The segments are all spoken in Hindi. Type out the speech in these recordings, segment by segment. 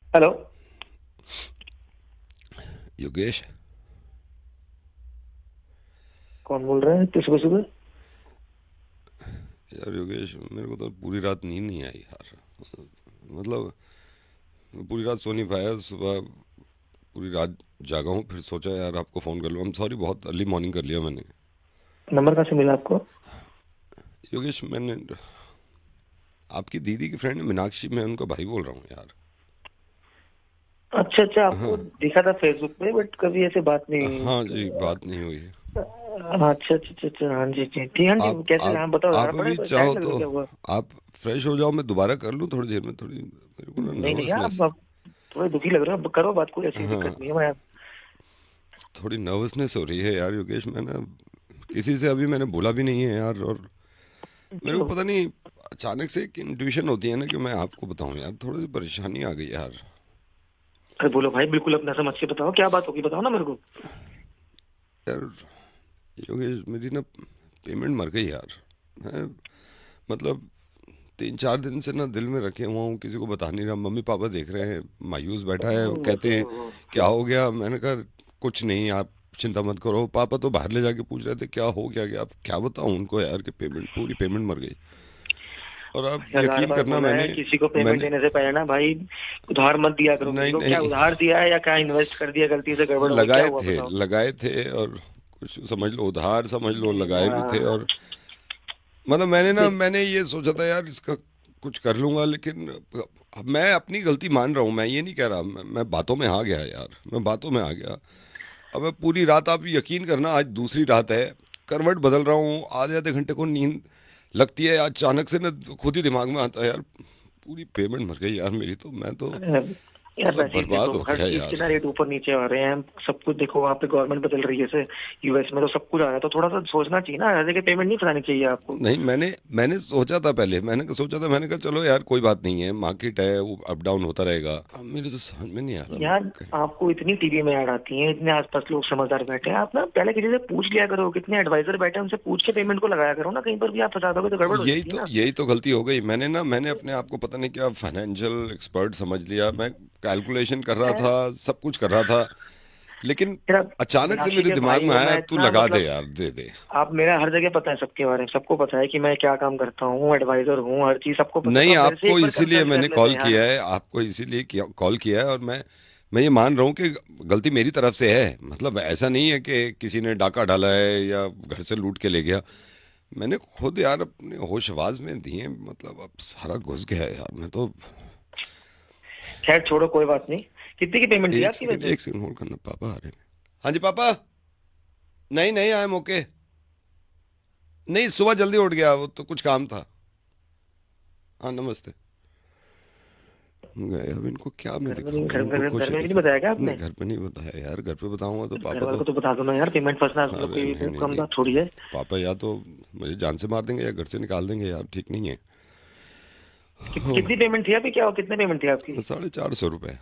हेलो। योगेश। कौन बोल रहे हैं इतनी सुबह सुबह? यार योगेश, मेरे को तो पूरी रात नींद नहीं आई यार। मतलब पूरी रात सो नहीं पाया। सुबह पूरी रात जागा हूँ, फिर सोचा यार आपको फ़ोन कर लूँ। I'm सॉरी, बहुत अर्ली मॉर्निंग कर लिया मैंने। नंबर कहाँ से मिला आपको? योगेश, मैंने आपकी दीदी की फ्रेंड मीनाक्षी, मैं उनका भाई बोल रहा हूँ यार। अच्छा अच्छा, आपको हाँ। दिखा था फेसबुक पे, बट कभी ऐसे बात नहीं। हाँ जी, बात नहीं हुई है। हाँ, अच्छा अच्छा अच्छा अच्छा, हाँ जी जी ठीक, हाँ जी, आप कैसे? आप हाँ बताओ, जाना आप पड़े, अभी टाइम चाहो लग रहा तो क्या हुआ? आप फ्रेश हो जाओ, मैं दोबारा कर लूँ थोड़ी देर में। थोड़ी मेरे को ना नहीं नहीं यार, नर्वसनेस। आप थोड़े दुखी लग रहे हो, अब करो बात, कोई ऐसी दिक्कत हाँ, नहीं है। मैं थोड़ी नर्वसनेस हो रही है यार योगेश। मैं ना किसी से अभी मैंने बोला भी नहीं है यार। और मेरे को क्यों? पता नहीं, अचानक से एक इंट्यूशन होती है ना कि मैं आपको बताऊं यार, थोड़ी सी परेशानी आ गई यार। अरे बोलो भाई, बिल्कुल अपना समझ के बताओ, क्या बात होगी, बताओ ना मेरे को। यार योगेश, मेरी ना पेमेंट मर गई यार। मैं मतलब 3-4 दिन से ना दिल में रखे हुआ हूँ, किसी को बता नहीं रहा। मम्मी पापा देख रहे हैं, मायूस बैठा है, वो कहते हैं क्या हो गया। मैंने कहा कुछ नहीं, आप चिंता मत करो। पापा तो बाहर ले जाके पूछ रहे थे क्या हो क्या गया। अब क्या बताऊँ उनको यार कि पेमेंट, पूरी पेमेंट मर गई। और आप हजार यकीन बार करना, बोला है मैंने किसी को पेमेंट मैंने देने से पहले ना भाई, उधार मत दिया करो किसी नहीं को। क्या नहीं, उधार दिया है या क्या इन्वेस्ट कर दिया गलती से, वो गड़बड़ हो गई, क्या लगाए हुआ थे, बताओ? लगाए थे। और कुछ समझ लो उधार, समझ लो लगाए भी थे। हाँ, और मतलब मैंने ना, देख, मैंने ये सोचा था यार इसका कुछ कर लूंगा, लेकिन मैं अपनी गलती मान रहा हूँ। मैं ये नहीं कह रहा, मैं बातों में आ गया यार, मैं बातों में आ गया। अब मैं पूरी रात, आप यकीन करना, आज दूसरी रात है, करवट बदल रहा हूँ, आधे आधे घंटे को नींद लगती है। अचानक से ना खुद ही दिमाग में आता है यार, पूरी पेमेंट मर गई यार मेरी। तो मैं तो यार मतलब वैसे ही देखो, बर्बाद हो हर गया चीज के यार। ना रेट ऊपर नीचे आ रहे हैं, सब कुछ देखो, वहाँ पे गवर्नमेंट बदल रही है, जैसे यूएस में तो सब कुछ आ रहा है, तो थोड़ा सा सोचना चाहिए ना, हर जगह पेमेंट नहीं फंसानी चाहिए आपको। नहीं, मैंने मैंने सोचा था पहले, मैंने सोचा था, मैंने कहा चलो यार कोई बात नहीं है, मार्केट है, वो अप डाउन होता रहेगा। अब मेरे तो समझ में नहीं आ रहा मैं यार आपको इतनी टीवी में ऐड आती है, इतने आसपास लोग समझदार बैठे हैं, आप ना पहले किसी से पूछ लिया करो, कितने एडवाइजर बैठे हैं, उनसे पूछ के पेमेंट को लगाया करो ना, कहीं पर भी आप फंसा दोगे तो गड़बड़ हो जाती है ना। यही तो गलती हो गई। मैंने ना, मैंने अपने आप को पता नहीं क्या फाइनेंशियल एक्सपर्ट समझ लिया। मैं कैलकुलेशन कर रहा मैं था, सब कुछ कर रहा था, लेकिन मेरा अचानक से मीनाक्षी मेरे के दिमाग भाई में हो, आया मैं तू इतना लगा दे मतलब, यार, दे दे। आप मेरा हर जगह पता है, सबके बारे में सबको पता है कि मैं क्या काम करता हूँ, एडवाइजर हूँ, हर चीज सबको पता है, तो नहीं, आप मेरे से आपको एक बार इसीलिए कंसल्ट कर मैंने लेते कॉल हैं यार। किया है, आपको इसीलिए कॉल किया है। और मैं ये मान रहा हूँ कि गलती मेरी तरफ से है। मतलब ऐसा नहीं है कि किसी ने डाका डाला है या घर से लूट के ले गया। मैंने खुद यार अपने होश आवाज में दिए, मतलब अब सारा घुस गया है यार। मैं तो खैर छोड़ो, कोई बात नहीं। कितनी की पेमेंट थी एक आपकी सेकंड, वैसे? एक सेकंड होल्ड करना, पापा आ रहे हैं। हाँ जी पापा। नहीं नहीं, आई एम ओके। नहीं, सुबह जल्दी उठ गया, वो तो कुछ काम था। हाँ नमस्ते। गए अब, इनको क्या मैं घर में नहीं, दिखाऊं, इनको घर खुश में भी नहीं नहीं कर। बताया क्या नहीं, आपने? घर पे नहीं बताया यार, घर पे बताऊंगा तो घर पापा वालों तो, को तो बता दो ना यार, पेमेंट फंसना मतलब अरे कोई नहीं नहीं कम नहीं, बात थोड़ी है। पापा या तो मुझे जान से मार देंगे या घर से निकाल देंगे यार, ठीक नहीं है। कितनी पेमेंट थी आपकी, क्या कितने पेमेंट थी आपकी? 450 रुपये।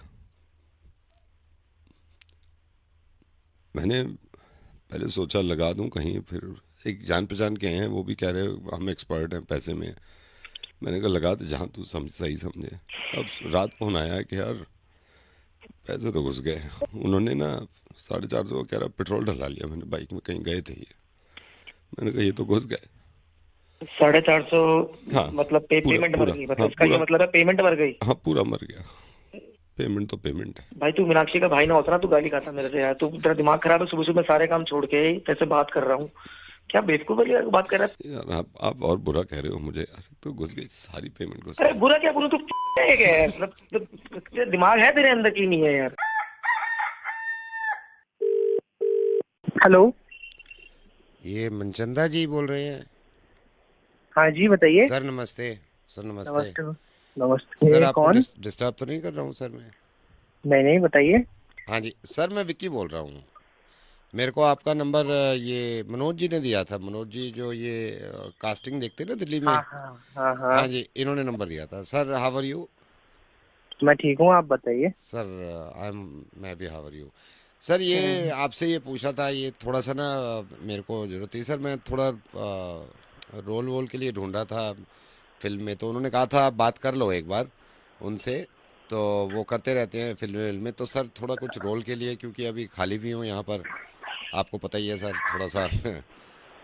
मैंने पहले सोचा लगा दूं कहीं, फिर एक जान पहचान के हैं, वो भी कह रहे हम एक्सपर्ट हैं पैसे में। मैंने कहा लगा दे जहाँ तू सही समझे। अब रात फोन आया कि यार पैसे तो घुस गए। उन्होंने ना 450 कह रहा पेट्रोल डला लिया मैंने बाइक में, कहीं गए थे ये। मैंने कहा ये तो घुस गए। 450? हाँ, मतलब पूरा पेमेंट मर पूरा, गई, हाँ मतलब इसका ये पूरा, मतलब है पेमेंट मर गई? हाँ पूरा मर गया। पेमेंट तो पेमेंट है। भाई तू मीनाक्षी का भाई ना होता ना, तू गाली खाता मेरे से यार, तू, तेरा दिमाग खराब है, सुबह सुबह सारे काम छोड़ के तेरे से बात कर रहा हूँ। क्या बेवकूफ वाली यार बात कर रहा है? यार आप और बुरा कह रहे हो मुझे यार, तो घुस गई, सारी पेमेंट घुस अरे गई। बुरा क्या बोलूं, तू है क्या यार? मतलब तेरा दिमाग है तेरे अंदर की नहीं है यार? हेलो। ये मनचंदा जी बोल रहे हैं? हाँ जी बताइए। सर नमस्ते। सर नमस्ते। नमस्ते। सर नमस्ते, आपको कौन? डिस्टर्ब तो नहीं कर रहा हूँ सर मैं? नहीं नहीं, बताइए। हाँ जी सर, मैं विक्की बोल रहा हूँ। मेरे को आपका नंबर ये मनोज जी ने दिया था। मनोज जी जो ये कास्टिंग देखते हैं ना दिल्ली में। हाँ हाँ हाँ हाँ हाँ। जी, इन्होंने नंबर दिया था। Sir how are you? मैं ठीक हूँ, आप बताइए। सर आई एम, मैं भी हाउ आर यू। सर ये हम्म, आपसे ये पूछा था, ये थोड़ा सा ना मेरे को जरूरत थी सर। मैं थोड़ा रोल वोल के लिए ढूंढ रहा था फिल्म में, तो उन्होंने कहा था आप बात कर लो एक बार उनसे। तो वो करते रहते हैं फिल्में। तो सर थोड़ा कुछ रोल के लिए, क्योंकि अभी खाली भी हूँ यहाँ पर, आपको पता ही है सर, थोड़ा सा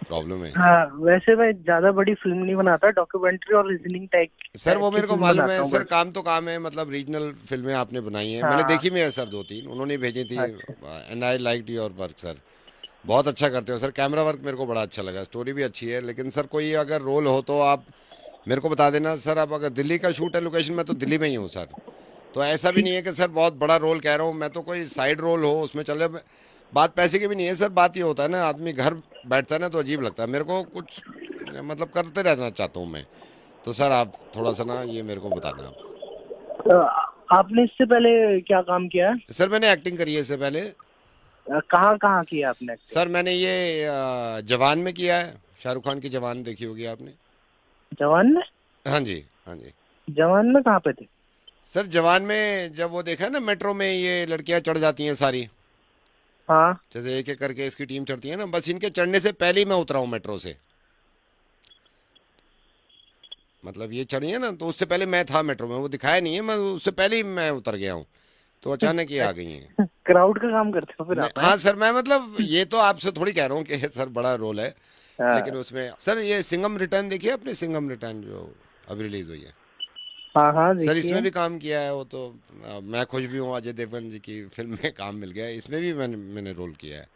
प्रॉब्लम है। हाँ, वैसे मैं ज्यादा बड़ी फिल्म नहीं बनाता, डॉक्यूमेंट्री और रीजनिंग टाइप सर वो की मेरे को फिल्म मालूम बनाता है हूँ सर, बस। काम तो काम है, मतलब रीजनल फिल्में आपने बनाई हैं, मैंने हाँ। देखी भी है सर, 2-3 उन्होंने भेजी थी। अच्छा। And I like your work sir, बहुत अच्छा करते हो सर, कैमरा वर्क मेरे को बड़ा अच्छा लगा, स्टोरी भी अच्छी है। लेकिन सर कोई अगर रोल हो तो आप मेरे को बता देना सर। आप अगर दिल्ली का शूट है लोकेशन में, तो दिल्ली में ही हूँ सर। तो ऐसा भी ठीक। नहीं है कि सर बहुत बड़ा रोल कह रहा हूँ मैं, तो कोई साइड रोल हो उसमें चले। बात पैसे की भी नहीं है सर, बात ये होता है ना, आदमी घर बैठता है ना तो अजीब लगता है मेरे को, कुछ मतलब करते रहना चाहता हूँ मैं। तो सर आप थोड़ा सा ना ये मेरे को बताना आप। आपने इससे पहले क्या काम किया है? सर मैंने एक्टिंग करी है इससे पहले। कहाँ कहाँ किया आपने एक्टिंग? सर मैंने ये जवान में किया है, शाहरुख खान की जवान देखी होगी आपने। जवान में? हाँ जी, हाँ जी। जवान में कहाँ पे थे? सर जवान में जब वो देखा है ना, मेट्रो में ये लड़कियां चढ़ जाती हैं सारी, हाँ। जैसे एक एक करके इसकी टीम चढ़ती है ना, बस इनके चढ़ने से पहले ही मैं उतरा हूँ मेट्रो से। मतलब ये चढ़ी है ना, तो उससे पहले मैं था मेट्रो में, वो दिखाया नहीं है, मैं उससे पहले ही मैं उतर गया हूँ। तो अचानक ये आ गई हैं। क्राउड का काम करते हो फिर आप, हैं? हाँ सर, मैं मतलब ये तो आपसे थोड़ी कह रहा हूँ कि सर बड़ा रोल है, लेकिन हाँ उसमें सर ये सिंघम रिटर्न देखिए आपने, सिंघम रिटर्न जो अभी रिलीज हुई है। हाँ हाँ, सर देखिए। इसमें भी काम किया है वो तो। मैं खुश भी हूँ, अजय देवगन जी की फिल्म में काम मिल गया है, इसमें भी मैंने रोल किया है।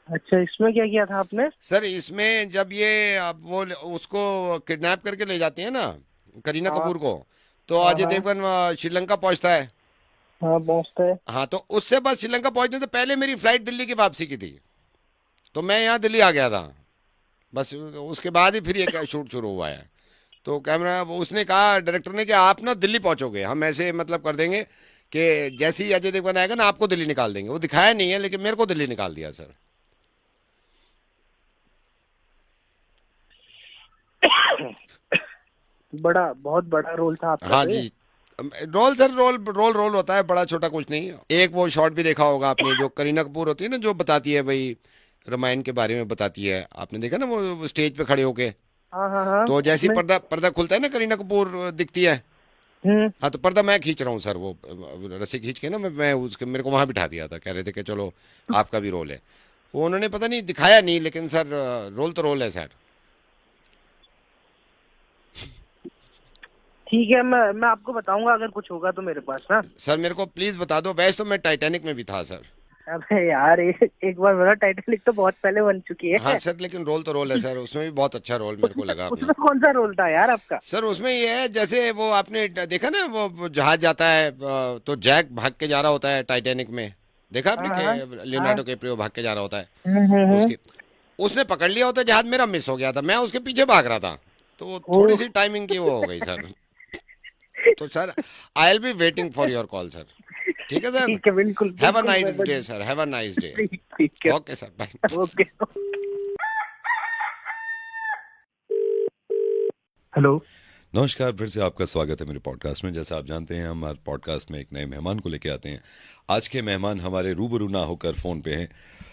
अच्छा, इसमें क्या किया था आपने? सर इसमें जब ये अब वो उसको किडनैप करके ले जाती है ना, करीना हाँ कपूर को, तो हाँ अजय हाँ देवगन श्रीलंका पहुंचता है। हाँ, पहुँचता है। हाँ, तो उससे बस श्रीलंका पहुंचने से पहले मेरी फ्लाइट दिल्ली की वापसी की थी, तो मैं यहाँ दिल्ली आ गया था। बस उसके बाद ही फिर ये शूट शुरू हुआ है। तो कैमरा उसने कहा डायरेक्टर ने कि आप ना दिल्ली पहुंचोगे, हम ऐसे मतलब कर देंगे कि जैसे ही अजय देवगन आएगा ना आपको दिल्ली निकाल देंगे। वो दिखाया नहीं है लेकिन मेरे को दिल्ली निकाल दिया सर। बहुत बड़ा रोल था आपका हाँ तो ये। जी। Role sir, role role role होता है, बड़ा छोटा कुछ नहीं। एक वो शॉट भी देखा होगा आपने, जो करीना कपूर होती है ना, जो बताती है भाई रामायण के बारे में बताती है, आपने देखा ना वो स्टेज पे खड़े होके। हाँ हाँ हाँ, तो जैसे ही उसमें। पर्दा पर्दा खुलता है ना, करीना कपूर दिखती है। हम्म। हाँ, तो पर्दा मैं खींच रहा हूँ सर, वो रस्सी खींच के ना, मैं उसके मेरे को वहां बिठा दिया था, कह रहे थे कि चलो आपका भी रोल है। वो उन्होंने पता नहीं दिखाया नहीं, लेकिन सर रोल तो रोल है सर। ठीक है, मैं आपको बताऊंगा अगर कुछ होगा तो मेरे पास ना। सर मेरे को प्लीज बता दो, वैसे तो मैं टाइटैनिक में भी था सर। अबे यार, एक बार मेरा टाइटैनिक तो बहुत पहले बन चुकी हाँ है। सर, लेकिन रोल तो रोल है सर, उसमें भी बहुत अच्छा रोल मेरे को उसमें लगा अपना। उसमें कौन सा रोल था यार आपका? सर उसमें ये है, जैसे वो आपने देखा ना, वो जहाज जाता है तो जैक भाग के जा रहा होता है टाइटैनिक में, देखा आपने हाँ हाँ कि हाँ। लियोनार्डो कैप्रियो भाग के जा रहा होता है उसकी। उसने पकड़ लिया होता, जहाज मेरा मिस हो गया था, मैं उसके पीछे भाग रहा था, तो थोड़ी ओह। सी टाइमिंग की वो हो गई सर। तो sir I will be waiting for your call sir. ठीक है सर। ठीक है, बिल्कुल हैव अ बिल्कुल, nice day sir, have a nice day. ठीक ठीक है। Okay sir, bye. Okay. Hello. नमस्कार, फिर से आपका स्वागत है मेरे पॉडकास्ट में। जैसा आप जानते हैं, हम हमारे पॉडकास्ट में एक नए मेहमान को लेके आते हैं। आज के मेहमान हमारे रूबरू ना होकर फ़ोन पे हैं।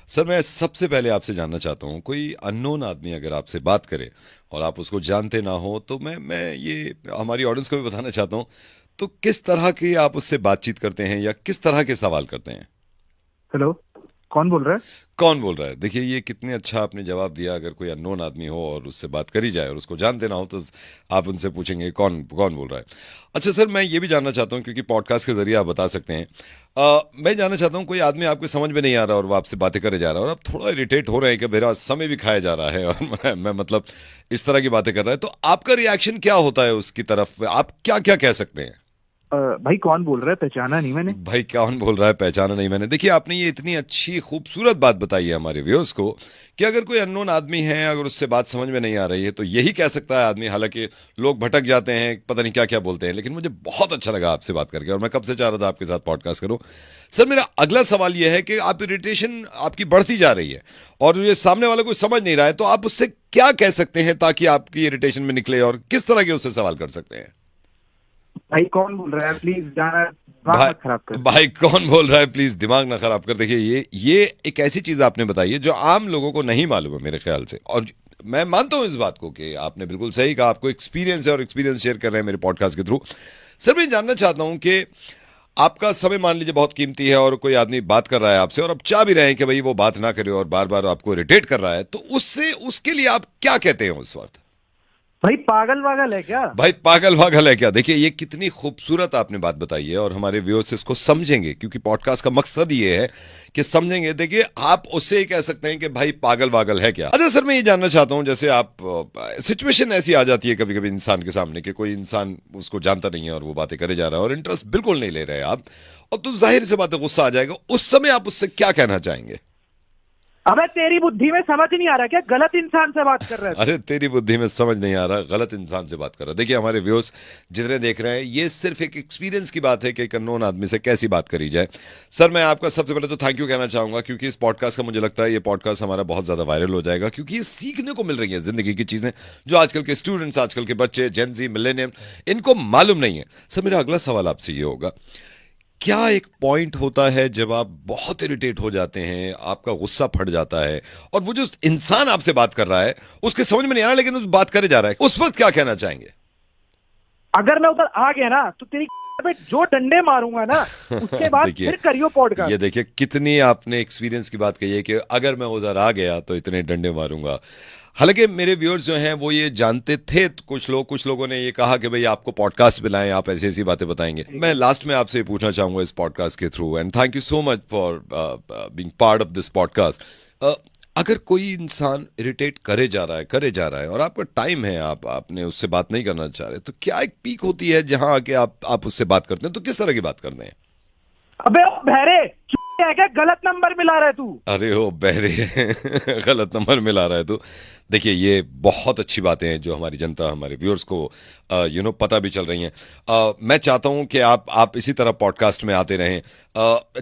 सर मैं सबसे पहले आपसे जानना चाहता हूँ, कोई अननोन आदमी अगर आपसे बात करे और आप उसको जानते ना हो, तो मैं ये हमारी ऑडियंस को भी बताना चाहता हूँ, तो किस तरह की आप उससे बातचीत करते हैं या किस तरह के सवाल करते हैं? हेलो, कौन बोल रहा है? कौन बोल रहा है? देखिए ये कितने अच्छा आपने जवाब दिया। अगर कोई अननोन आदमी हो और उससे बात करी जाए और उसको जानते ना हो, तो आप उनसे पूछेंगे कौन कौन बोल रहा है। अच्छा सर, मैं ये भी जानना चाहता हूँ, क्योंकि पॉडकास्ट के जरिए आप बता सकते हैं, मैं जानना चाहता हूँ, कोई आदमी आपको समझ में नहीं आ रहा और वो आपसे बातें करे जा रहा है और आप थोड़ा इरिटेट हो रहे हैं कि मेरा समय भी खाया जा रहा है और मैं मतलब इस तरह की बातें कर रहा है, तो आपका रिएक्शन क्या होता है उसकी तरफ? आप क्या क्या कह सकते हैं? भाई कौन बोल रहा है? पहचाना नहीं मैंने। भाई कौन बोल रहा है, पहचाना नहीं मैंने। देखिए आपने ये इतनी अच्छी खूबसूरत बात बताई है हमारे व्यूअर्स को कि अगर कोई अननोन आदमी है, अगर उससे बात समझ में नहीं आ रही है, तो यही कह सकता है आदमी। हालांकि लोग भटक जाते हैं, पता नहीं क्या क्या बोलते हैं, लेकिन मुझे बहुत अच्छा लगा आपसे बात करके और मैं कब से चाह रहा था आपके साथ पॉडकास्ट करूं। सर मेरा अगला सवाल यह है कि आप इरिटेशन आपकी बढ़ती जा रही है और ये सामने वाला कोई समझ नहीं रहा है, तो आप उससे क्या कह सकते हैं ताकि आपकी इरिटेशन में निकले और किस तरह के उससे सवाल कर सकते हैं? भाई कौन बोल रहा है? प्लीज जाना, दिमाग भाई मत खराब कर। भाई कौन बोल रहा है, प्लीज दिमाग ना खराब कर। देखिए ये एक ऐसी चीज आपने बताई है जो आम लोगों को नहीं मालूम है मेरे ख्याल से, और मैं मानता हूं इस बात को कि आपने बिल्कुल सही कहा, आपको एक्सपीरियंस है और एक्सपीरियंस शेयर कर रहे हैं मेरे पॉडकास्ट के थ्रू। सर मैं जानना चाहता हूं कि आपका समय मान लीजिए बहुत कीमती है और कोई आदमी बात कर रहा है आपसे और आप चाह भी रहे हैं कि भाई वो बात ना करे और बार बार आपको इरिटेट कर रहा है, तो उससे उसके लिए आप क्या कहते हैं उस वक्त? भाई पागल वागल है क्या? भाई पागल वागल है क्या? देखिए ये कितनी खूबसूरत आपने बात बताई है और हमारे व्यूअर्स इसको समझेंगे, क्योंकि पॉडकास्ट का मकसद ये है कि समझेंगे। देखिए आप उससे ही कह सकते हैं कि भाई पागल वागल है क्या। अच्छा सर, मैं ये जानना चाहता हूं, जैसे आप सिचुएशन ऐसी आ जाती है कभी कभी इंसान के सामने कि कोई इंसान उसको जानता नहीं है और वो बातें करे जा रहा है और इंटरेस्ट बिल्कुल नहीं ले रहे आप, और तो जाहिर सी बात है गुस्सा आ जाएगा। उस समय आप उससे क्या कहना चाहेंगे? अबे तेरी बुद्धि में समझ नहीं आ रहा क्या? गलत इंसान से बात कर रहे हैं। अरे तेरी बुद्धि में समझ नहीं आ रहा, गलत इंसान से बात कर रहा। देखिए हमारे व्यूअर्स जितने देख रहे हैं, ये सिर्फ एक एक्सपीरियंस की बात है कि एक अननोन आदमी से कैसी बात करी जाए। सर मैं आपका सबसे पहले तो थैंक यू कहना चाहूंगा, क्योंकि इस पॉडकास्ट का मुझे लगता है ये पॉडकास्ट हमारा बहुत ज्यादा वायरल हो जाएगा, क्योंकि ये सीखने को मिल रही है जिंदगी की चीजें जो आजकल के स्टूडेंट्स, आजकल के बच्चे, जेनजी, मिलेनियम, इनको मालूम नहीं है। सर मेरा अगला सवाल आपसे ये होगा, क्या एक पॉइंट होता है जब आप बहुत इरिटेट हो जाते हैं, आपका गुस्सा फट जाता है और वो जो इंसान आपसे बात कर रहा है उसके समझ में नहीं आ रहा लेकिन उस बात करे जा रहा है, उस वक्त क्या कहना चाहेंगे? अगर मैं उधर आ गया ना तो तेरी पे जो डंडे मारूंगा ना उसके बाद देखिए, फिर करियो पॉडकास्ट। ये देखिए कितनी आपने एक्सपीरियंस की बात कही है कि अगर मैं उधर आ गया तो इतने डंडे मारूंगा। हालांकि मेरे व्यूअर्स जो हैं वो ये जानते थे, कुछ लोगों ने ये कहा कि भाई आपको पॉडकास्ट बुलाएं, आप ऐसी ऐसी बातें बताएंगे। मैं लास्ट में आपसे पूछना चाहूंगा इस पॉडकास्ट के through, and thank you so much for being part of this podcast. अगर कोई इंसान इरिटेट करे जा रहा है और आपका टाइम है, आपने उससे बात नहीं करना चाह रहे, तो क्या एक पीक होती है जहां आके आप उससे बात करते हैं, तो किस तरह की बात करते हैं? अबे ओ बहरे है क्या? गलत नंबर मिला रहा है तू। अरे हो बहरे गलत नंबर मिला रहा है तू। देखिए ये बहुत अच्छी बातें हैं जो हमारी जनता, हमारे व्यूअर्स को पता भी चल रही हैं। मैं चाहता हूं कि आप इसी तरह पॉडकास्ट में आते रहें।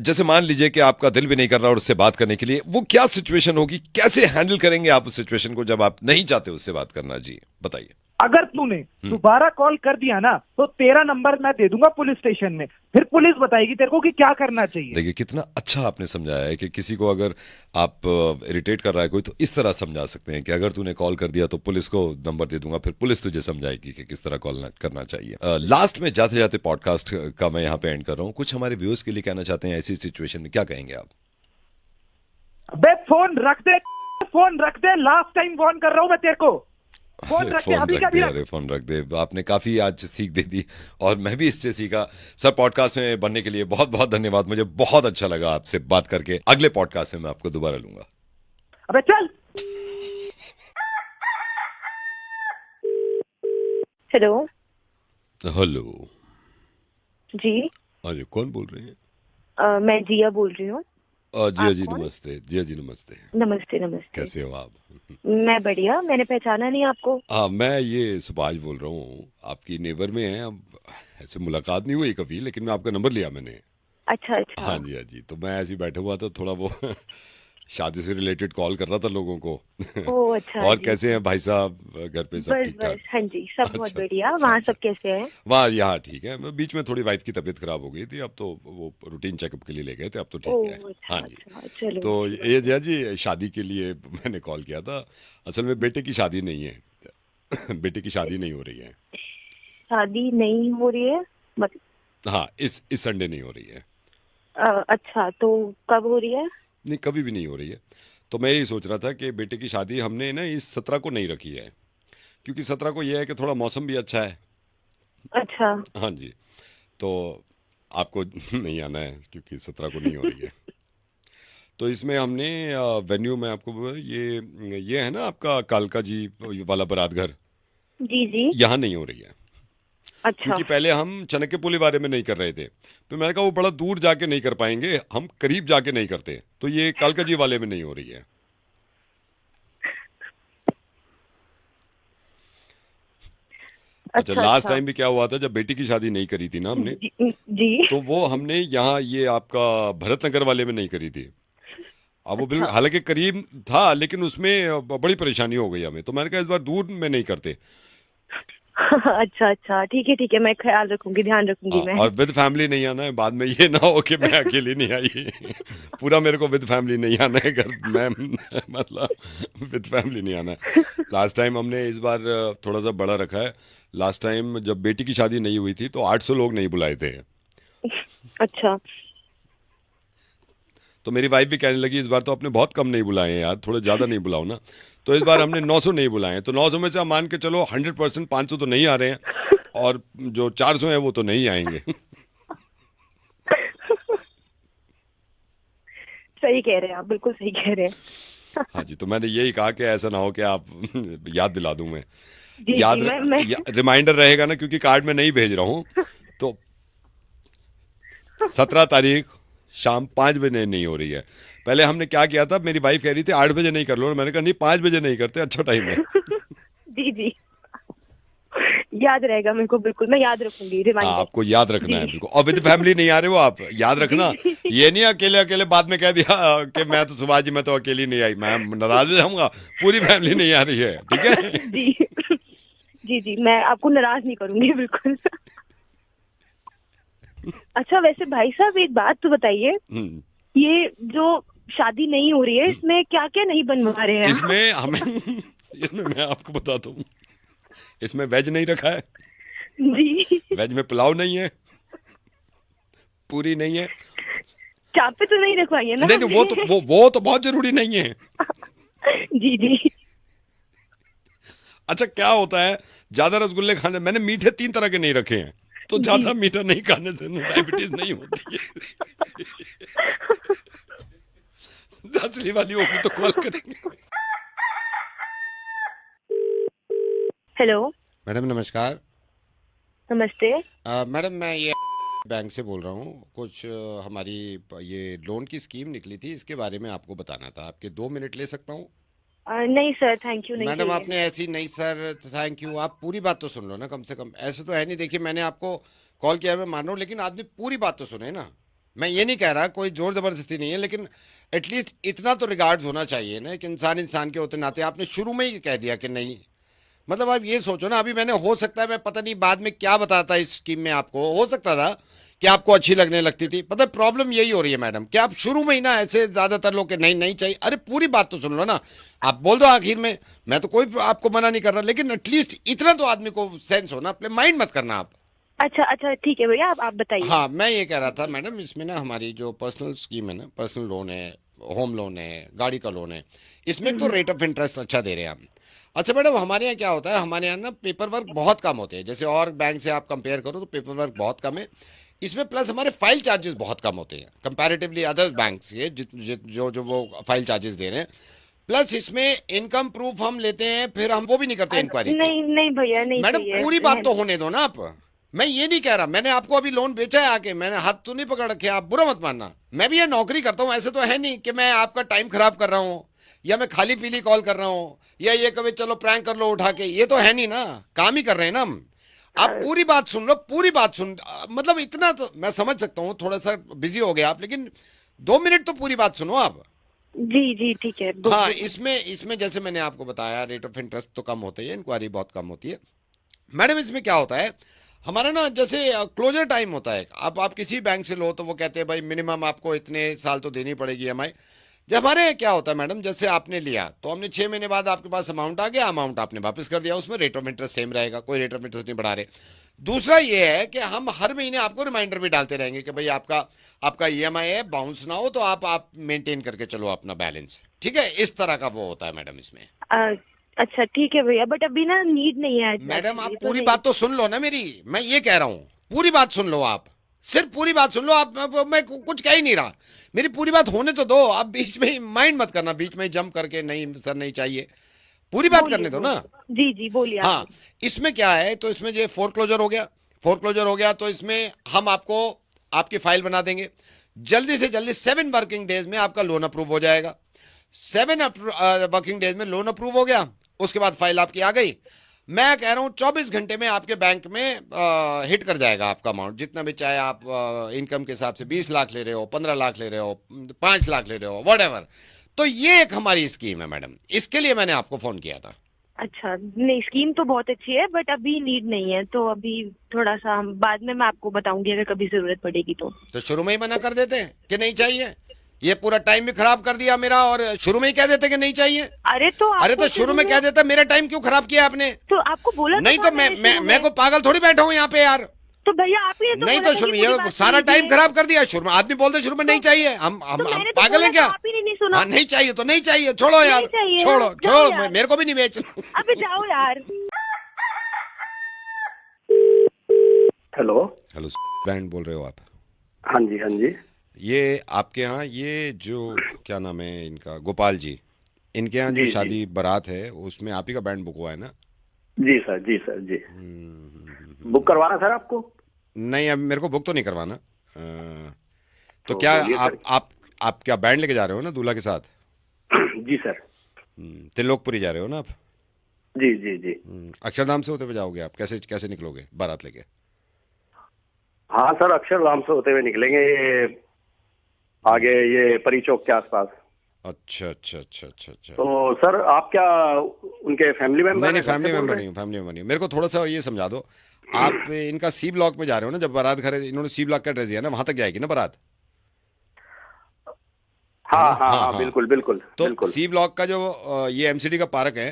जैसे मान लीजिए कि आपका दिल भी नहीं कर रहा और उससे बात करने के लिए, वो क्या सिचुएशन होगी, कैसे हैंडल करेंगे आप उस सिचुएशन को जब आप नहीं चाहते उससे बात करना? जी बताइए। अगर तूने दोबारा कॉल कर दिया ना तो तेरा नंबर मैं दे दूंगा पुलिस स्टेशन में, फिर पुलिस बताएगी तेरे को कि क्या करना चाहिए। देखिए कितना अच्छा आपने समझाया है कि किसी को अगर आप इरिटेट कर रहा है कोई, तो इस तरह समझा सकते हैं कि अगर तूने कॉल कर दिया तो पुलिस को नंबर दे दूंगा, फिर पुलिस तुझे समझाएगी कि किस तरह कॉल करना चाहिए। लास्ट में जाते जाते पॉडकास्ट का मैं यहाँ पे एंड कर रहा हूँ, कुछ हमारे व्यूअर्स के लिए कहना चाहते हैं ऐसी सिचुएशन में, क्या कहेंगे आप? अबे फोन रख दे, फोन रख दे, लास्ट टाइम फोन कर रहा हूं मैं तेरे को। फोन रख दे, अभी का भी रख। अरे फोन रख दे। आपने काफी आज सीख दे दी और मैं भी इससे सीखा। सर पॉडकास्ट में बनने के लिए बहुत बहुत धन्यवाद, मुझे बहुत अच्छा लगा आपसे बात करके। अगले पॉडकास्ट में मैं आपको दोबारा लूंगा। अबे चल। हेलो। हेलो जी। अरे कौन बोल रही है? मैं जिया बोल रही हूँ। जिया जी कौन? नमस्ते। जिया जी नमस्ते। नमस्ते नमस्ते। कैसे हो आप? मैं बढ़िया, मैंने पहचाना नहीं आपको। हाँ मैं ये सुभाष बोल रहा हूँ, आपकी नेबर में है। अब ऐसे मुलाकात नहीं हुई कभी, लेकिन मैं आपका नंबर लिया मैंने। अच्छा अच्छा। हाँ जी हाँ जी, तो मैं ऐसे ही बैठा हुआ था, थोड़ा वो शादी से रिलेटेड कॉल कर रहा था लोगों को। ओह अच्छा और जी। कैसे हैं भाई साहब, घर पे सब बस ठीक ठाक? बस, हाँ जी सब बहुत अच्छा, बढ़िया। अच्छा, वहाँ अच्छा। सब कैसे हैं? वहाँ यहाँ ठीक है। मैं बीच में थोड़ी वाइफ की तबीयत खराब हो गई थी, अब तो वो रूटीन चेकअप के लिए ले गए थे, अब तो ठीक ओह है। अच्छा हाँ जी। अच्छा, चलो। तो ये जया जी शादी के लिए मैंने कॉल किया था। असल में बेटे की शादी नहीं है बेटे की शादी नहीं हो रही है। शादी नहीं हो रही है मतलब? हाँ इस संडे नहीं हो रही है। अच्छा तो कब हो रही है? नहीं कभी भी नहीं हो रही है। तो मैं यही सोच रहा था कि बेटे की शादी हमने ना इस 17 को नहीं रखी है, क्योंकि 17 को यह है कि थोड़ा मौसम भी अच्छा है। अच्छा। हाँ जी। तो आपको नहीं आना है क्योंकि 17 को नहीं हो रही है। तो इसमें हमने वेन्यू में आपको ये है ना आपका कालका जी वाला बारात घर, जी जी। यहाँ नहीं हो रही है। अच्छा क्योंकि पहले हम चाणक्य पुली बारे में नहीं कर रहे थे, तो मैंने कहा वो बड़ा दूर जाके नहीं कर पाएंगे, हम करीब जाके नहीं करते, तो ये कालका जी वाले में नहीं हो रही है। अच्छा लास्ट टाइम भी क्या हुआ था, जब बेटी की शादी नहीं करी थी ना हमने, जी। तो वो हमने यहाँ ये आपका भरतनगर वाले में नहीं करी थी। अब वो बिल्कुल हालांकि करीब था, लेकिन उसमें बड़ी परेशानी हो गई हमें, तो मैंने कहा इस बार दूर में नहीं करते। अच्छा अच्छा, ठीक है, मैं ख्याल रखूंगी, ध्यान रखूंगी मैं। और विद फैमिली नहीं आना है, बाद में ये ना हो कि मैं अकेली नहीं आई पूरा मेरे को विद फैमिली नहीं आना है घर, मैं मतलब विद फैमिली नहीं आना है। लास्ट टाइम हमने इस बार थोड़ा सा बड़ा रखा है। लास्ट टाइम जब बेटी की शादी नहीं हुई थी तो 800 लोग नहीं बुलाए थे अच्छा। तो मेरी वाइफ भी कहने लगी इस बार तो आपने बहुत कम नहीं बुलाए हैं यार, थोड़ा ज्यादा नहीं बुलाओ ना। तो इस बार हमने 900 नहीं बुलाए हैं, तो 900 में से आप मान के चलो 100% 500 तो नहीं आ रहे हैं, और जो 400 हैं वो तो नहीं आएंगे। सही कह रहे हैं आप, बिल्कुल सही कह रहे हैं। हाँ जी, तो मैंने यही कहा कि ऐसा ना हो कि आप याद दिला दूं मैं। जी, याद जी, मैं रिमाइंडर रहेगा ना, क्योंकि कार्ड में नहीं भेज रहा हूँ। तो 17 तारीख शाम 5 बजे नहीं हो रही है। पहले हमने क्या किया था, मेरी वाइफ कह रही थी 8 बजे नहीं कर लो, मैंने कहा नहीं 5 बजे नहीं करते, अच्छा टाइम है। जी जी, याद रहेगा मेरे को, बिल्कुल मैं याद रखूंगी रिमाइंडर। आपको याद रखना है बिल्कुल, और विद फैमिली नहीं आ रहे हो आप, याद रखना। ये नहीं अकेले अकेले बाद में कह दिया कि मैं तो सुभाष जी मैं तो अकेली नहीं आई, मैं नाराज हो जाऊंगा, पूरी फैमिली नहीं आ रही है, ठीक है। जी जी जी, मैं आपको नाराज नहीं करूंगी बिल्कुल। अच्छा, वैसे भाई साहब एक बात तो बताइए, ये जो शादी नहीं हो रही है इसमें क्या क्या नहीं बनवा रहे हैं? इसमें मैं आपको बताता हूँ, इसमें वेज नहीं रखा है जी। वेज में पुलाव नहीं है, पूरी नहीं है, चापे तो नहीं रखवाई है ना? नहीं वो तो बहुत जरूरी नहीं है। जी जी। अच्छा क्या होता है, ज्यादा रसगुल्ले खाने, मैंने मीठे 3 तरह के नहीं रखे हैं, तो ज्यादा मीठा नहीं खाने से डायबिटीज नहीं होती है। असली वाली होगी तो कॉल करेंगे। हेलो मैडम नमस्कार। नमस्ते। मैडम मैं ये बैंक से बोल रहा हूँ, कुछ हमारी ये लोन की स्कीम निकली थी, इसके बारे में आपको बताना था। आपके 2 मिनट ले सकता हूँ? नहीं सर, थैंक यू नहीं मैडम चाहिए। आपने ऐसी नहीं सर, थैंक यू, आप पूरी बात तो सुन लो ना कम से कम। ऐसे तो है नहीं, देखिए मैंने आपको कॉल किया, मैं मान रहा हूँ, लेकिन आपने पूरी बात तो सुने ना। मैं ये नहीं कह रहा कोई जोर जबरदस्ती नहीं है, लेकिन एटलीस्ट इतना तो रिगार्ड्स होना चाहिए ना, कि इंसान इंसान के होते नाते आपने शुरू में ही कह दिया कि नहीं। मतलब आप ये सोचो ना, अभी मैंने, हो सकता है मैं पता नहीं बाद में क्या बताता इस स्कीम में, आपको हो सकता था कि आपको अच्छी लगने लगती थी। पता है प्रॉब्लम यही हो रही है मैडम, कि आप शुरू में ही ना ऐसे ज्यादातर लोग के नहीं नहीं चाहिए। अरे पूरी बात तो सुन लो ना, आप बोल दो आखिर में, मैं तो कोई आपको मना नहीं कर रहा, लेकिन एटलीस्ट इतना तो आदमी को सेंस हो ना, अपने माइंड मत करना आप। अच्छा अच्छा ठीक है भैया, आप बताइए। हाँ मैं ये कह रहा था मैडम, इसमें ना हमारी जो पर्सनल स्कीम है ना, पर्सनल लोन है, होम लोन है, गाड़ी का लोन है, इसमें एक तो रेट ऑफ इंटरेस्ट अच्छा दे रहे हैं हम। अच्छा मैडम, हमारे यहाँ क्या होता है, हमारे यहाँ ना पेपर वर्क बहुत कम होते हैं, जैसे और बैंक से आप कंपेयर करो तो पेपर वर्क बहुत कम है इसमें, प्लस हमारे फाइल चार्जेस बहुत कम होते हैं कंपैरेटिवली अदर बैंक्स के, जो वो फाइल चार्जेस दे रहे हैं। प्लस इसमें इनकम प्रूफ हम लेते हैं, फिर हम वो भी नहीं करते इंक्वायरी। नहीं नहीं भैया, नहीं मैडम चाहिए। पूरी बात तो होने दो ना आप। मैं ये नहीं कह रहा, मैंने आपको अभी लोन बेचा है आके, मैंने हाथ तो नहीं पकड़ रखे, आप बुरा मत मानना। मैं भी ये नौकरी करता हूँ, ऐसे तो है नहीं कि मैं आपका टाइम खराब कर रहा हूँ, या मैं खाली पीली कॉल कर रहा हूँ, या ये कभी चलो प्रैंक कर लो उठा के, ये तो है नहीं ना, काम ही कर रहे हैं ना हम। आप पूरी बात सुन लो, पूरी बात सुन, मतलब इतना तो मैं समझ सकता हूँ, थोड़ा सा बिजी हो गया आप, लेकिन 2 मिनट तो पूरी बात सुनो आप। जी जी ठीक है। हाँ इसमें जैसे मैंने आपको बताया, रेट ऑफ इंटरेस्ट तो कम होता है, इंक्वायरी बहुत कम होती है मैडम। इसमें क्या होता है, हमारा ना जैसे क्लोजर टाइम होता है, आप किसी बैंक से लो तो वो कहते हैं भाई मिनिमम आपको इतने साल तो देनी पड़ेगी EMI। जब हमारे क्या होता है मैडम, जैसे आपने लिया तो हमने 6 महीने बाद आपके पास अमाउंट आ गया, अमाउंट आपने वापस कर दिया, उसमें रेट ऑफ इंटरेस्ट सेम रहेगा, कोई रेट ऑफ इंटरेस्ट नहीं बढ़ा रहे। दूसरा ये है कि हम हर महीने आपको रिमाइंडर भी डालते रहेंगे कि भाई आपका EMI है, बाउंस ना हो, तो आप मेंटेन करके चलो अपना बैलेंस, ठीक है। इस तरह का वो होता है मैडम इसमें। अच्छा ठीक है भैया, बट अभी ना नीड नहीं है मैडम आप पूरी बात तो सुन लो ना मेरी, मैं ये कह रहा हूँ पूरी बात सुन लो आप, सिर्फ पूरी बात सुन लो आप। मैं कुछ कह ही नहीं रहा, मेरी पूरी बात होने तो दो, आप बीच में माइंड मत करना, बीच में जंप करके नहीं सर नहीं चाहिए, पूरी बात करने दो ना। जी जी बोलिए। हाँ इसमें क्या है, तो इसमें जो फोरक्लोजर हो गया, तो इसमें हम आपको आपकी फाइल बना देंगे, जल्दी से जल्दी 7 वर्किंग डेज में आपका लोन अप्रूव हो जाएगा। 7 वर्किंग डेज में लोन अप्रूव हो गया, उसके बाद फाइल आपकी आ गई। मैं कह रहा हूं 24 घंटे में आपके बैंक में हिट कर जाएगा आपका अमाउंट, जितना भी, चाहे आप इनकम के हिसाब से 20 लाख ले रहे हो, 15 लाख ले रहे हो, 5 लाख ले रहे हो, व्हाटएवर। तो ये एक हमारी स्कीम है मैडम, इसके लिए मैंने आपको फोन किया था। अच्छा नहीं, स्कीम तो बहुत अच्छी है बट अभी नीड नहीं है, तो अभी थोड़ा सा बाद में मैं आपको बताऊंगी अगर कभी जरूरत पड़ेगी तो शुरू में ही मना कर देते हैं कि नहीं चाहिए, ये पूरा टाइम भी खराब कर दिया मेरा, और शुरू में ही कह देते कि नहीं चाहिए। अरे तो शुरू में कह देता, मेरा टाइम क्यों खराब किया आपने? तो आपको बोला नहीं तो मैं को पागल थोड़ी बैठा हूँ यहाँ पे यार। तो भैया आप ही ने तो नहीं बोला तो था शुरू कि पूरी ये बात सारा सुन टाइम लीजिए। खराब कर दिया शुरू में। आदमी बोलते शुरू में नहीं चाहिए, हम तो मैंने तो पागल बोला है क्या? था, आप ही ने नहीं सुना। हाँ नहीं चाहिए तो नहीं चाहिए, छोड़ो यार, नहीं चाहिए, छोड़ो जाओ छोड़ो, यार। मेरे को भी नहीं बेच। अबे जाओ यार। हेलो। हेलो बैंड बोल रहे हो आप? हाँ जी हाँ जी। ये आपके यहाँ ये जो क्या नाम है इनका, गोपाल जी, इनके यहाँ जी, जो जी। शादी बारात है उसमें आप ही का बैंड बुक हुआ है ना? जी सर जी सर जी। बुक करवाना सर आपको? नहीं अब मेरे को बुक तो नहीं करवाना। तो तो क्या बोलिए सर। आप क्या बैंड लेके जा रहे हो ना दूल्हा के साथ? जी सर। त्रिलोकपुरी जा रहे हो ना आप? जी जी जी। अक्षरधाम से होते हुए जाओगे आप? कैसे कैसे निकलोगे बारात लेके? हाँ सर, अक्षरधाम से होते हुए निकलेंगे, ये आगे ये परी चौक के आसपास। अच्छा अच्छा अच्छा अच्छा अच्छा। तो सर आप क्या उनके फैमिली मेंबर? नहीं फैमिली मेंबर नहीं हूँ, फैमिली मेंबर नहीं हूँ। मेरे को थोड़ा सा ये समझा दो, आप इनका सी ब्लॉक में जा रहे हो ना? जब बारात घर इन्होंने सी ब्लॉक का एड्रेस दिया ना, वहां तक जाएगी ना बारात? हाँ है ना? हाँ हाँ, हाँ हाँ। बिल्कुल बिल्कुल तो बिल्कुल। सी ब्लॉक का जो ये एमसीडी का पार्क है,